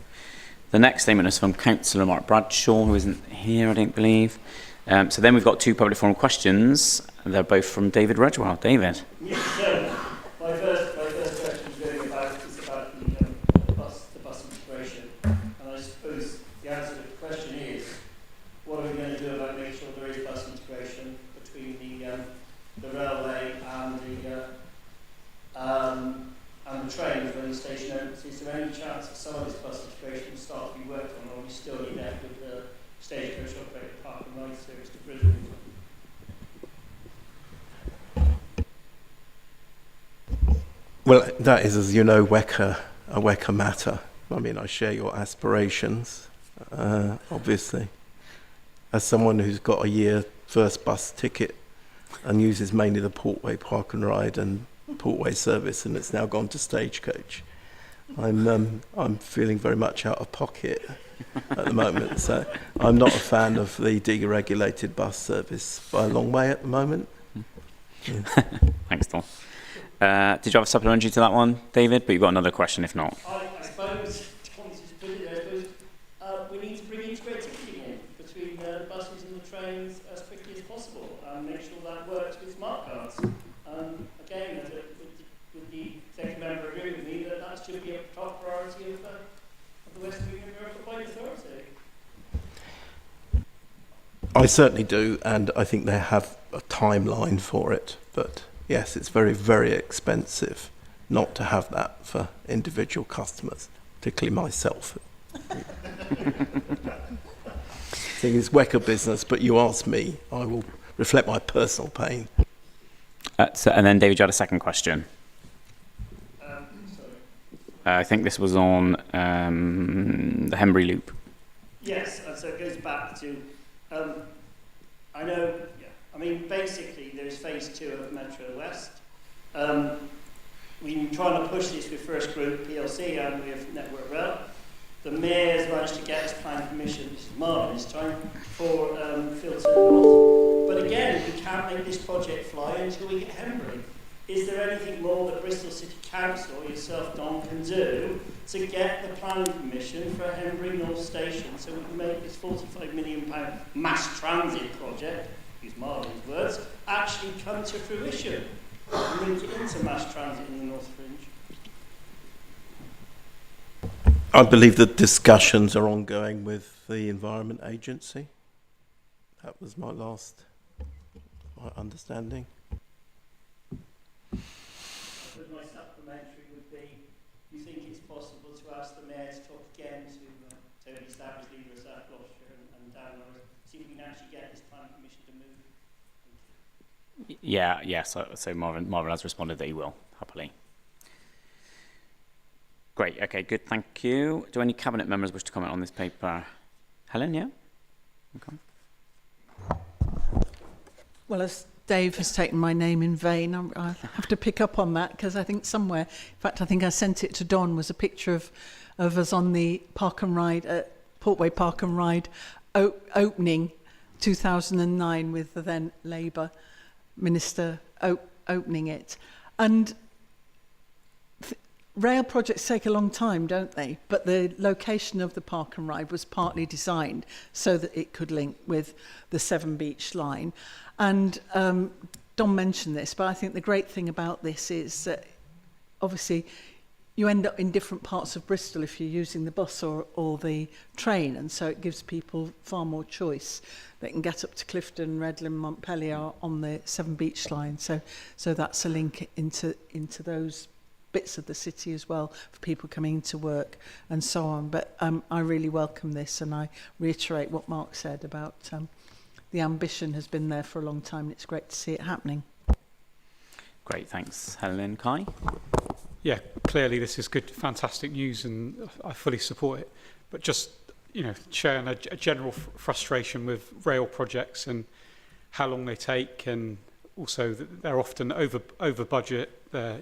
The next statement is from Councillor Mark Bradshaw, who isn't here, I don't believe. So then we've got 2 public forum questions. They're both from David Redgewell. David. Yes, so my first question is really about the bus integration, and I suppose the answer to the question is, what are we going to do about making sure there is bus integration between the railway and the trains when the station opens? Is there any chance that some of this bus integration will start to be worked on, or we still need that with the stagecoach operated park and ride service to Bristol? Well, that is, as you know, a WECA matter. I mean, I share your aspirations, obviously. As someone who's got a year first bus ticket and uses mainly the Portway Park and Ride and Portway service, and it's now gone to stagecoach, I'm feeling very much out of pocket at the moment. So I'm not a fan of the deregulated bus service by a long way at the moment. Yeah. Thanks, Tom. Did you have a supplementary to that one, David? But you've got another question if not. I suppose, Tom's just put it there, we need to bring integrated ticketing in between the buses and the trains as quickly as possible and make sure that works with smart cards. Again, would the executive member agree with me that that should be a top priority of the West Midlands Authority? I certainly do, and I think they have a timeline for it, but yes, it's very, very expensive not to have that for individual customers, particularly myself. I think it's WECA business, but you ask me, I will reflect my personal pain. And then, David, you had a second question. I think this was on the Henbury Loop. Yes, and so it goes back to, I know, I mean, basically there's phase 2 of Metro West. We've been trying to push this with First Group PLC and with Network Rail. The Mayor has managed to get his planning permission, this is Marvin this time, for Filter North. But again, we can't make this project fly until we get Henbury. Is there anything more that Bristol City Council, yourself, Don, can do to get the planning permission for Henbury North Station so we can make this £45 million mass transit project, use Marvin's words, actually come to fruition and link it into mass transit in the North Fringe? I believe that discussions are ongoing with the Environment Agency. That was my understanding. My supplementary would be, do you think it's possible to ask the Mayor to talk again to the established leader of South Gloucestershire and down there, see if we can actually get this planning permission to move? So Marvin has responded that he will, happily. Great, okay, good, thank you. Do any Cabinet members wish to comment on this paper? Helen, yeah? Okay. Well, as Dave has taken my name in vain, I have to pick up on that because I think somewhere, in fact, I think I sent it to Don, was a picture of us on the Park and Ride, Portway Park and Ride opening 2009 with the then Labour Minister opening it. And rail projects take a long time, don't they? But the location of the Park and Ride was partly designed so that it could link with the Severn Beach line. And Don mentioned this, but I think the great thing about this is that obviously you end up in different parts of Bristol if you're using the bus or the train, and so it gives people far more choice. They can get up to Clifton, Redland, Montpellier on the Severn Beach line, so that's a link into those bits of the city as well for people coming to work and so on. But I really welcome this, and I reiterate what Mark said about the ambition has been there for a long time, and it's great to see it happening. Great, thanks. Helen, Kai? Yeah, clearly this is good, fantastic news, and I fully support it. But just, sharing a general frustration with rail projects and how long they take, and also that they're often over budget. They're,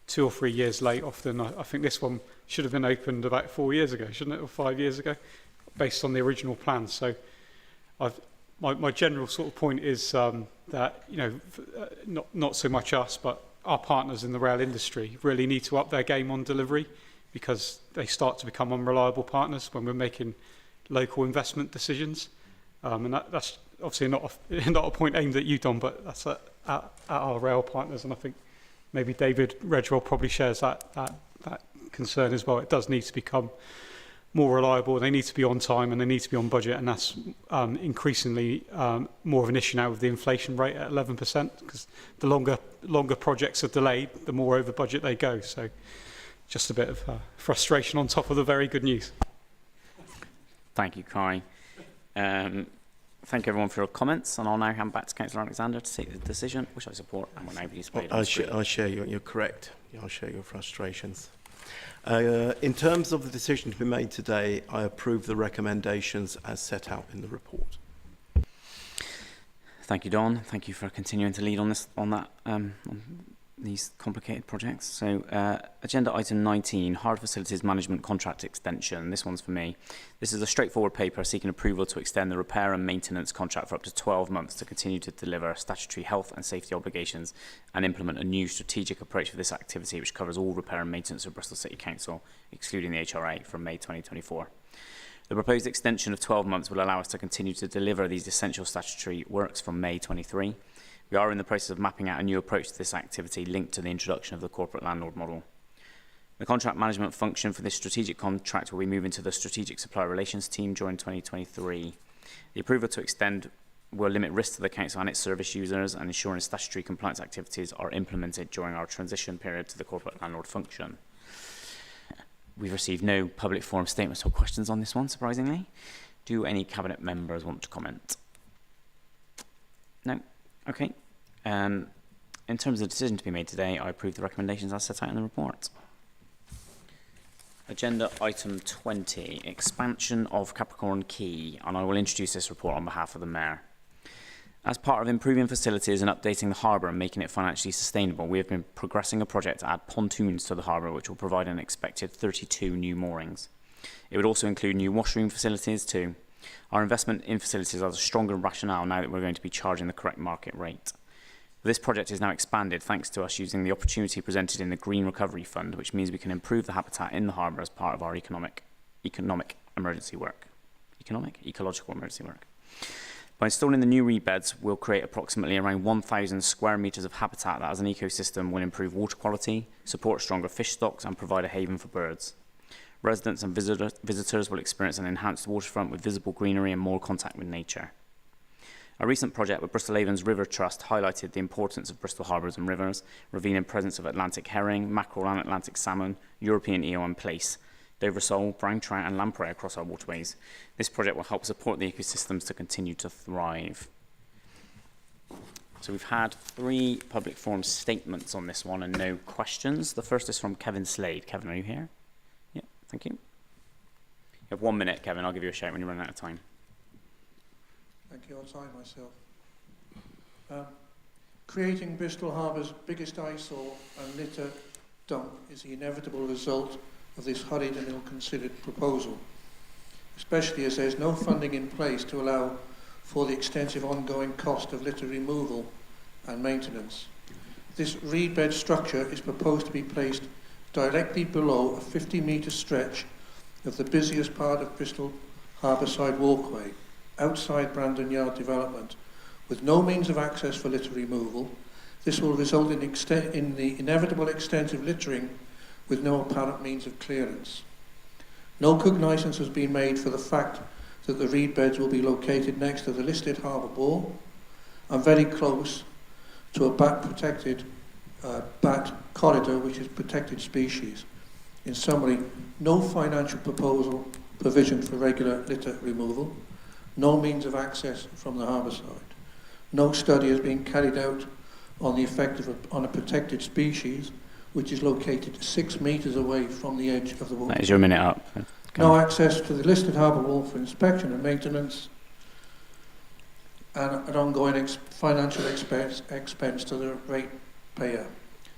2 or 3 years late often. I think this one should have been opened about 4 years ago, shouldn't it, or 5 years ago, based on the original plan. So my general sort of point is that, not so much us, but our partners in the rail industry really need to up their game on delivery, because they start to become unreliable partners when we're making local investment decisions. And that's obviously not a point aimed at you, Don, but that's at our rail partners. And I think maybe David Redrell probably shares that concern as well. It does need to become more reliable. They need to be on time and they need to be on budget, and that's increasingly more of an issue now with the inflation rate at 11%, because the longer projects are delayed, the more over budget they go. So just a bit of frustration on top of the very good news. Thank you, Kai. Thank you everyone for your comments, and I'll now hand back to Councillor Alexander to take the decision, which I support and will now be displayed on the screen. I share you're correct. I share your frustrations. In terms of the decision to be made today, I approve the recommendations as set out in the report. Thank you, Don. Thank you for continuing to lead on these complicated projects. So, agenda item 19, hard facilities management contract extension. This one's for me. This is a straightforward paper seeking approval to extend the repair and maintenance contract for up to 12 months to continue to deliver statutory health and safety obligations and implement a new strategic approach for this activity, which covers all repair and maintenance of Bristol City Council, excluding the HRA, from May 2024. The proposed extension of 12 months will allow us to continue to deliver these essential statutory works from May 23. We are in the process of mapping out a new approach to this activity linked to the introduction of the corporate landlord model. The contract management function for this strategic contract will be moving to the strategic supplier relations team during 2023. The approval to extend will limit risk to the council and its service users, and ensuring statutory compliance activities are implemented during our transition period to the corporate landlord function. We've received no public forum statements or questions on this one, surprisingly. Do any Cabinet members want to comment? No? Okay. In terms of the decision to be made today, I approve the recommendations as set out in the report. Agenda item 20, expansion of Capricorn Quay, and I will introduce this report on behalf of the Mayor. As part of improving facilities and updating the harbour and making it financially sustainable, we have been progressing a project to add pontoons to the harbour, which will provide an expected 32 new moorings. It would also include new washroom facilities too. Our investment in facilities has a stronger rationale now that we're going to be charging the correct market rate. This project is now expanded thanks to us using the opportunity presented in the Green Recovery Fund, which means we can improve the habitat in the harbour as part of our ecological emergency work. By installing the new reed beds, we'll create approximately around 1,000 square metres of habitat that as an ecosystem will improve water quality, support stronger fish stocks and provide a haven for birds. Residents and visitors will experience an enhanced waterfront with visible greenery and more contact with nature. A recent project with Bristol Avon's River Trust highlighted the importance of Bristol harbours and rivers, revealing presence of Atlantic herring, mackerel and Atlantic salmon, European eel and plaice, Dover sole, brown trout and lamprey across our waterways. This project will help support the ecosystems to continue to thrive. So we've had 3 public forum statements on this one and no questions. The first is from Kevin Slade. Kevin, are you here? Yeah, thank you. You have 1 minute, Kevin. I'll give you a shout when you run out of time. Thank you, I'll time myself. Creating Bristol Harbour's biggest eyesore and litter dump is the inevitable result of this hurried and ill-considered proposal, especially as there is no funding in place to allow for the extensive ongoing cost of litter removal and maintenance. This reed bed structure is proposed to be placed directly below a 50-metre stretch of the busiest part of Bristol Harbourside Walkway, outside Brandon Yard development, with no means of access for litter removal. This will result in the inevitable extensive littering with no apparent means of clearance. No cognizance has been made for the fact that the reed beds will be located next to the listed harbour wall and very close to a bat corridor, which is protected species. In summary, no financial provision for regular litter removal, no means of access from the harbour side. No study has been carried out on the effect on a protected species, which is located 6 metres away from the edge of the wall. That is your minute up. No access to the listed harbour wall for inspection and maintenance, and an ongoing financial expense to the ratepayer.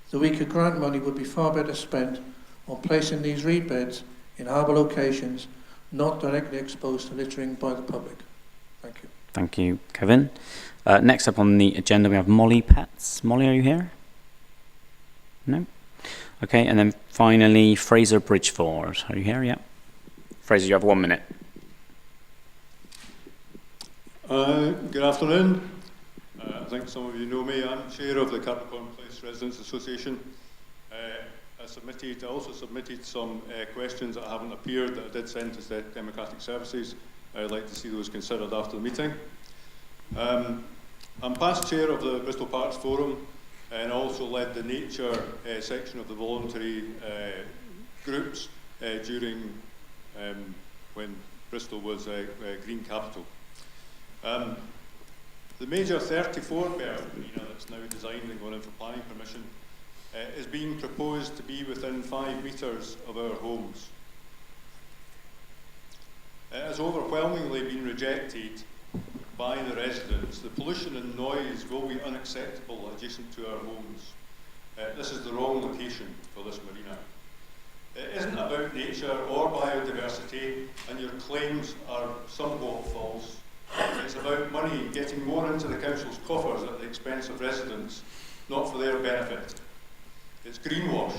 The weaker grant money would be far better spent on placing these reed beds in harbour locations not directly exposed to littering by the public. Thank you. Thank you, Kevin. Next up on the agenda, we have Molly Petts. Molly, are you here? No? Okay, and then finally, Fraser Bridgeford. Are you here? Yeah. Fraser, you have 1 minute. Good afternoon. I think some of you know me. I'm chair of the Capricorn Quay Residents Association. I also submitted some questions that haven't appeared that I did send to Democratic Services. I'd like to see those considered after the meeting. I'm past chair of the Bristol Parks Forum and also led the nature section of the voluntary groups during when Bristol was a green capital. The major 34-berth marina that's now designed and going in for planning permission is being proposed to be within 5 metres of our homes. It has overwhelmingly been rejected by the residents. The pollution and noise will be unacceptable adjacent to our homes. This is the wrong location for this marina. It isn't about nature or biodiversity, and your claims are somewhat false. It's about money getting more into the council's coffers at the expense of residents, not for their benefit. It's greenwash.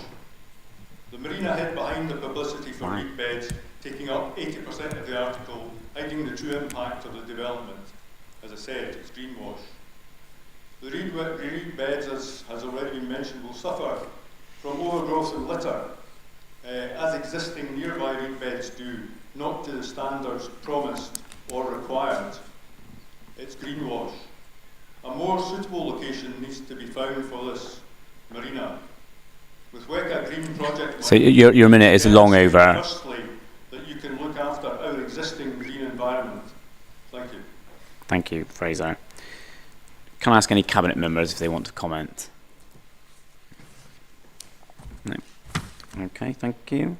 The marina hid behind the publicity for reed beds, taking up 80% of the article, hiding the true impact of the development. As I said, it's greenwash. The reed beds, as has already been mentioned, will suffer from overgrowth and litter, as existing nearby reed beds do, not to the standards promised or required. It's greenwash. A more suitable location needs to be found for this marina. With WECA Green Project... So your minute is long over. Firstly, that you can look after our existing green environment. Thank you. Thank you, Fraser. Can I ask any Cabinet members if they want to comment? No. Okay, thank you.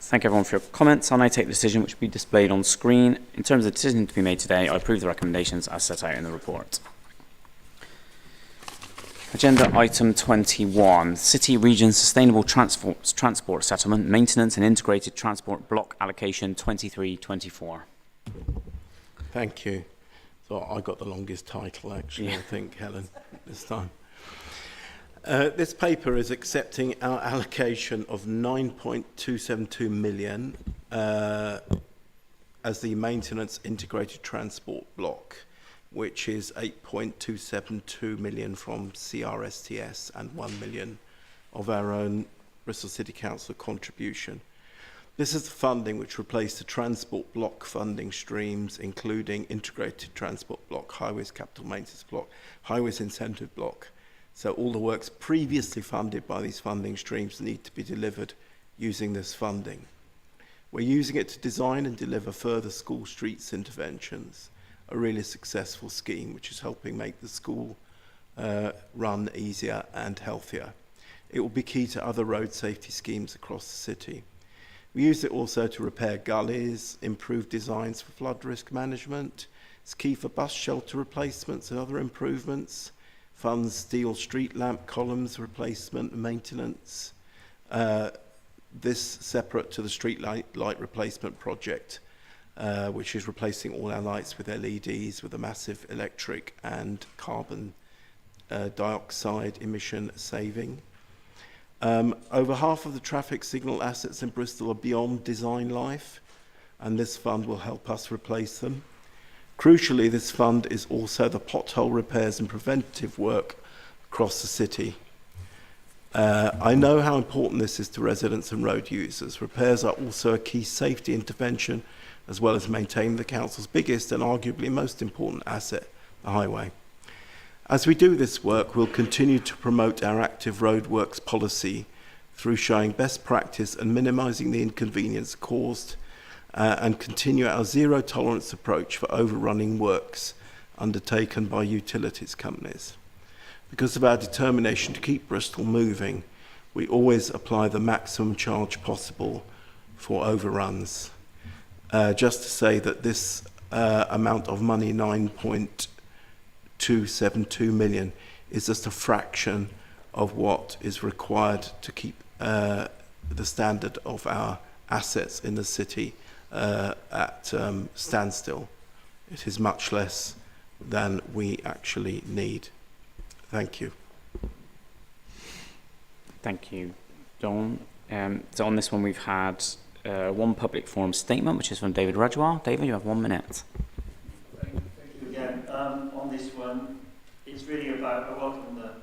Thank everyone for your comments. I'll now take the decision which will be displayed on screen. In terms of the decision to be made today, I approve the recommendations as set out in the report. Agenda item 21, City Region Sustainable Transport Settlement, Maintenance and Integrated Transport Block Allocation 23-24. Thank you. So I got the longest title, actually, I think, Helen, this time. This paper is accepting our allocation of 9.272 million as the Maintenance Integrated Transport Block, which is 8.272 million from CRSTS and 1 million of our own Bristol City Council contribution. This is the funding which replaced the transport block funding streams, including Integrated Transport Block, Highways Capital Maintenance Block, Highways Incentive Block. So all the works previously funded by these funding streams need to be delivered using this funding. We're using it to design and deliver further school streets interventions, a really successful scheme which is helping make the school run easier and healthier. It will be key to other road safety schemes across the city. We use it also to repair gullies, improve designs for flood risk management. It's key for bus shelter replacements and other improvements. Funds steel street lamp columns replacement and maintenance. This separate to the street light replacement project, which is replacing all our lights with LEDs with a massive electric and carbon dioxide emission saving. Over half of the traffic signal assets in Bristol are beyond design life, and this fund will help us replace them. Crucially, this fund is also the pothole repairs and preventative work across the city. I know how important this is to residents and road users. Repairs are also a key safety intervention, as well as maintaining the council's biggest and arguably most important asset, the highway. As we do this work, we'll continue to promote our active roadworks policy through showing best practice and minimising the inconvenience caused, and continue our zero tolerance approach for overrunning works undertaken by utilities companies. Because of our determination to keep Bristol moving, we always apply the maximum charge possible for overruns. Just to say that this amount of money, 9.272 million, is just a fraction of what is required to keep the standard of our assets in the city at standstill. It is much less than we actually need. Thank you. Thank you, John. So on this one, we've had one public forum statement, which is from David Rajwar. David, you have 1 minute. Thank you again. On this one, it's really about, I welcome the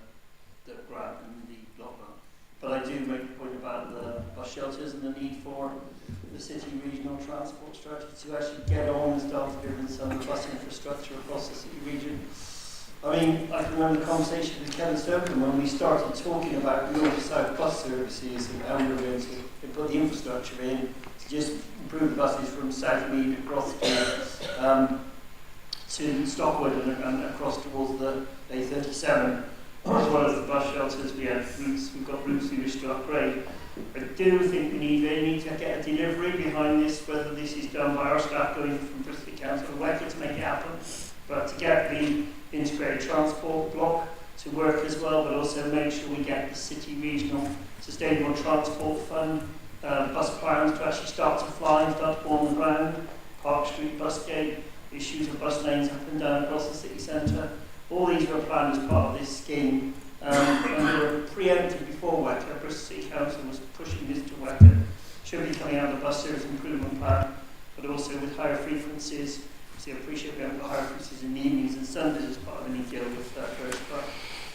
grant and the block grant, but I do make a point about the bus shelters and the need for the city regional transport strategy to actually get on and start delivering some of the bus infrastructure across the city region. I mean, I can remember the conversation with Kevin Stoken when we started talking about north-south bus services and how we were going to put the infrastructure in to just improve the buses from South Mead across to Stockwood and across towards the A37. As well as the bus shelters, we've got routes we wish to upgrade. I do think we need to get a delivery behind this, whether this is done by our staff going from Bristol Council and Wecker to make it happen, but to get the integrated transport block to work as well, but also make sure we get the city regional sustainable transport fund bus plans to actually start to fly and start to on the ground. Park Street bus gate, issues of bus lanes up and down across the city centre. All these were planned as part of this scheme, and they were preempted before Wecker. Bristol City Council was pushing this to Wecker. Should be coming out of the bus service improvement plan, but also with higher frequencies. I appreciate we haven't got higher frequencies in the evenings and Sundays as part of an ETO with that first, but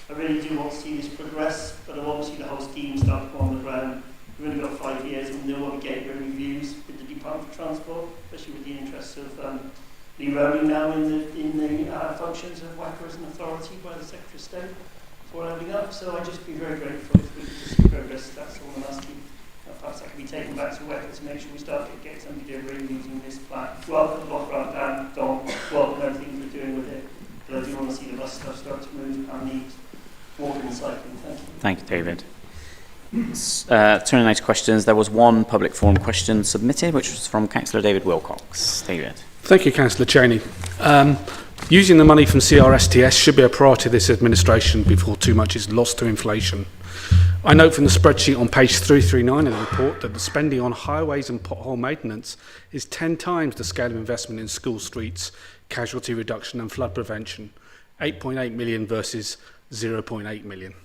I really do want to see this progress, but I want to see the whole scheme start to go on the ground. We've only got 5 years and we know what we get reviews with the Department for Transport, especially with the interests of re-rolling now in the functions of WACA as an authority by the Secretary of State for opening up. So I'd just be very grateful if we could see progress. That's all I'm asking. Perhaps that can be taken back to WECA to make sure we start to get somebody delivering using this plan. Welcome block grant and Don, welcome everything we're doing with it. But I do want to see the bus stuff start to move and the walking and cycling. Thank you. Thank you, David. Turning now to questions, there was one public forum question submitted, which was from Councillor David Wilcox. David. Thank you, Councillor Cheney. Using the money from CRSTS should be a priority of this administration before too much is lost to inflation. I note from the spreadsheet on page 339 of the report that the spending on highways and pothole maintenance is 10 times the scale of investment in school streets, casualty reduction and flood prevention, 8.8 million versus 0.8 million.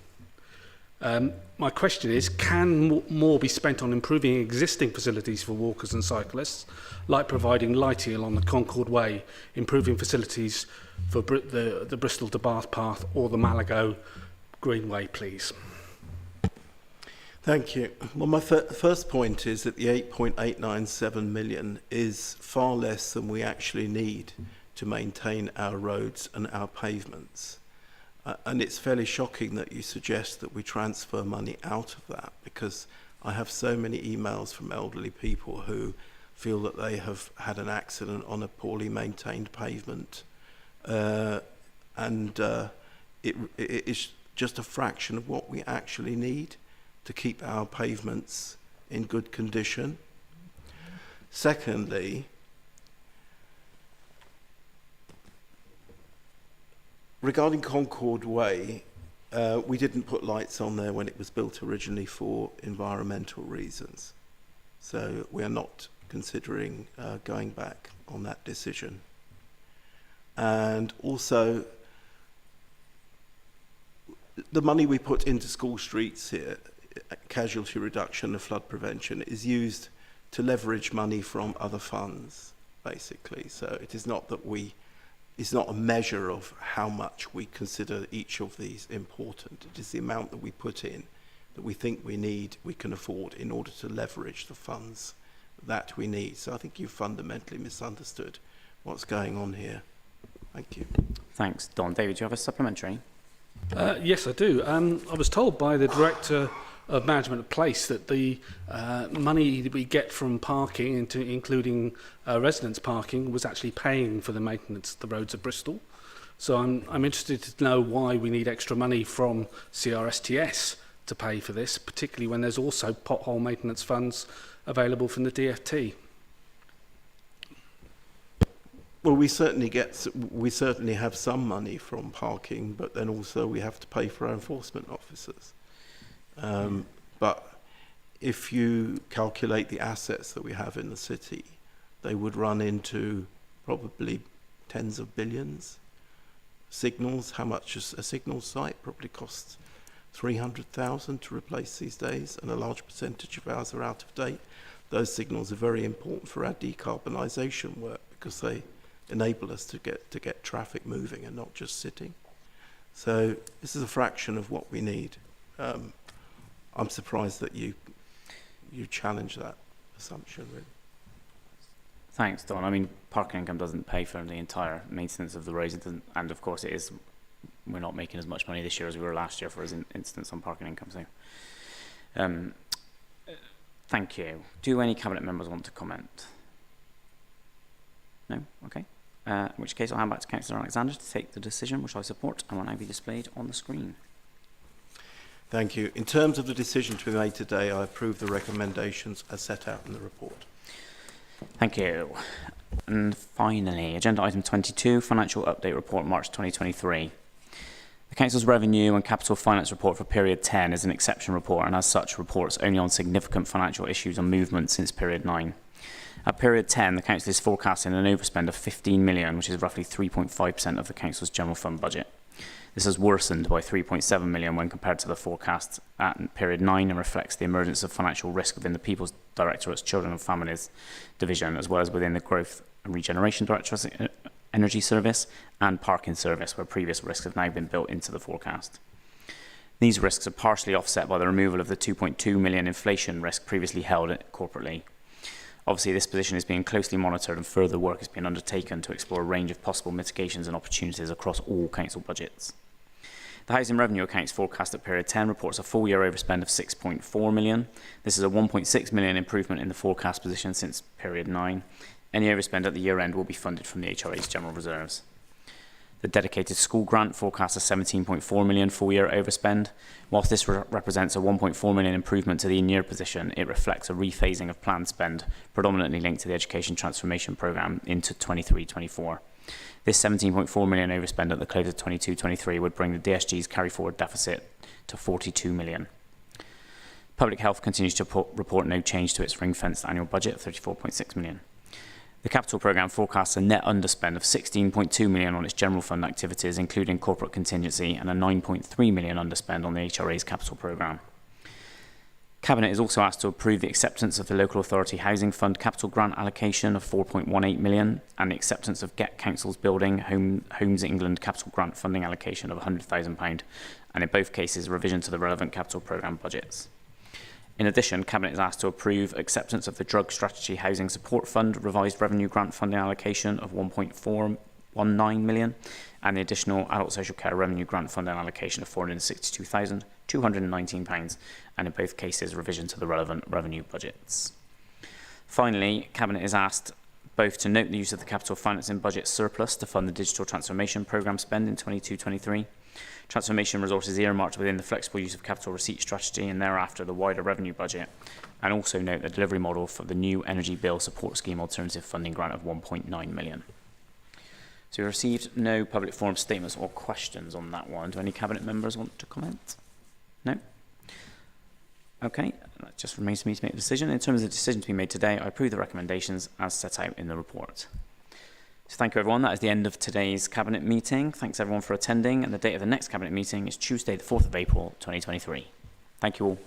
My question is, can more be spent on improving existing facilities for walkers and cyclists, like providing lighting along the Concord Way, improving facilities for the Bristol to Bath path or the Malago Greenway, please? Thank you. Well, my first point is that the 8.897 million is far less than we actually need to maintain our roads and our pavements. And it's fairly shocking that you suggest that we transfer money out of that, because I have so many emails from elderly people who feel that they have had an accident on a poorly maintained pavement. It is just a fraction of what we actually need to keep our pavements in good condition. Secondly, regarding Concord Way, we didn't put lights on there when it was built originally for environmental reasons. So we are not considering going back on that decision. And also, the money we put into school streets here, casualty reduction and flood prevention, is used to leverage money from other funds, basically. So it is not that it's not a measure of how much we consider each of these important. It is the amount that we put in that we think we can afford in order to leverage the funds that we need. So I think you fundamentally misunderstood what's going on here. Thank you. Thanks, Don. David, do you have a supplementary? Yes, I do. I was told by the Director of Management of Place that the money that we get from parking, including residents parking, was actually paying for the maintenance of the roads of Bristol. So I'm interested to know why we need extra money from CRSTS to pay for this, particularly when there's also pothole maintenance funds available from the DFT. Well, we certainly have some money from parking, but then also we have to pay for our enforcement officers. But if you calculate the assets that we have in the city, they would run into probably tens of billions. Signals, how much is a signal site? Probably costs 300,000 to replace these days, and a large percentage of ours are out of date. Those signals are very important for our decarbonisation work because they enable us to get traffic moving and not just sitting. So this is a fraction of what we need. I'm surprised that you challenge that assumption, really. Thanks, Don. I mean, parking income doesn't pay for the entire maintenance of the roads, and of course we're not making as much money this year as we were last year, for instance, on parking income. So, thank you. Do any Cabinet members want to comment? No? Okay. In which case I'll hand back to Councillor Alexander to take the decision, which I support and will now be displayed on the screen. Thank you. In terms of the decision to be made today, I approve the recommendations as set out in the report. Thank you. And finally, agenda item 22, financial update report, March 2023. The Council's revenue and capital finance report for period 10 is an exception report, and as such reports only on significant financial issues and movements since period 9. At period 10, the Council is forecasting an overspend of 15 million, which is roughly 3.5% of the Council's general fund budget. This has worsened by 3.7 million when compared to the forecast at period 9 and reflects the emergence of financial risk within the People's Directorate's Children and Families Division, as well as within the Growth and Regeneration Directorate's Energy Service and Parking Service, where previous risks have now been built into the forecast. These risks are partially offset by the removal of the 2.2 million inflation risk previously held corporately. Obviously, this position is being closely monitored and further work is being undertaken to explore a range of possible mitigations and opportunities across all council budgets. The housing revenue accounts forecast at period 10 reports a full year overspend of 6.4 million. This is a 1.6 million improvement in the forecast position since period 9. Any overspend at the year end will be funded from the HRA's general reserves. The dedicated school grant forecasts a 17.4 million full year overspend. Whilst this represents a 1.4 million improvement to the in-year position, it reflects a rephasing of planned spend, predominantly linked to the Education Transformation Programme into 23-24. This 17.4 million overspend at the close of 22-23 would bring the DSG's carry forward deficit to 42 million. Public Health continues to report no change to its ring-fenced annual budget of 34.6 million. The capital programme forecasts a net underspend of 16.2 million on its general fund activities, including corporate contingency, and a 9.3 million underspend on the HRA's capital programme. Cabinet is also asked to approve the acceptance of the Local Authority Housing Fund capital grant allocation of 4.18 million and the acceptance of Get Council's Building Homes England capital grant funding allocation of £100,000, and in both cases revision to the relevant capital programme budgets. In addition, Cabinet is asked to approve acceptance of the Drug Strategy Housing Support Fund revised revenue grant funding allocation of 1.419 million and the additional Adult Social Care revenue grant funding allocation of £462,219, and in both cases revision to the relevant revenue budgets. Finally, Cabinet is asked both to note the use of the capital financing budget surplus to fund the digital transformation programme spend in 22-23, transformation resources earmarked within the flexible use of capital receipt strategy and thereafter the wider revenue budget, and also note the delivery model for the new energy bill support scheme alternative funding grant of 1.9 million. So we received no public forum statements or questions on that one. Do any Cabinet members want to comment? No? Okay, that just remains for me to make a decision. In terms of the decision to be made today, I approve the recommendations as set out in the report. So thank you everyone. That is the end of today's Cabinet meeting. Thanks everyone for attending, and the date of the next Cabinet meeting is Tuesday the 4th of April 2023. Thank you all.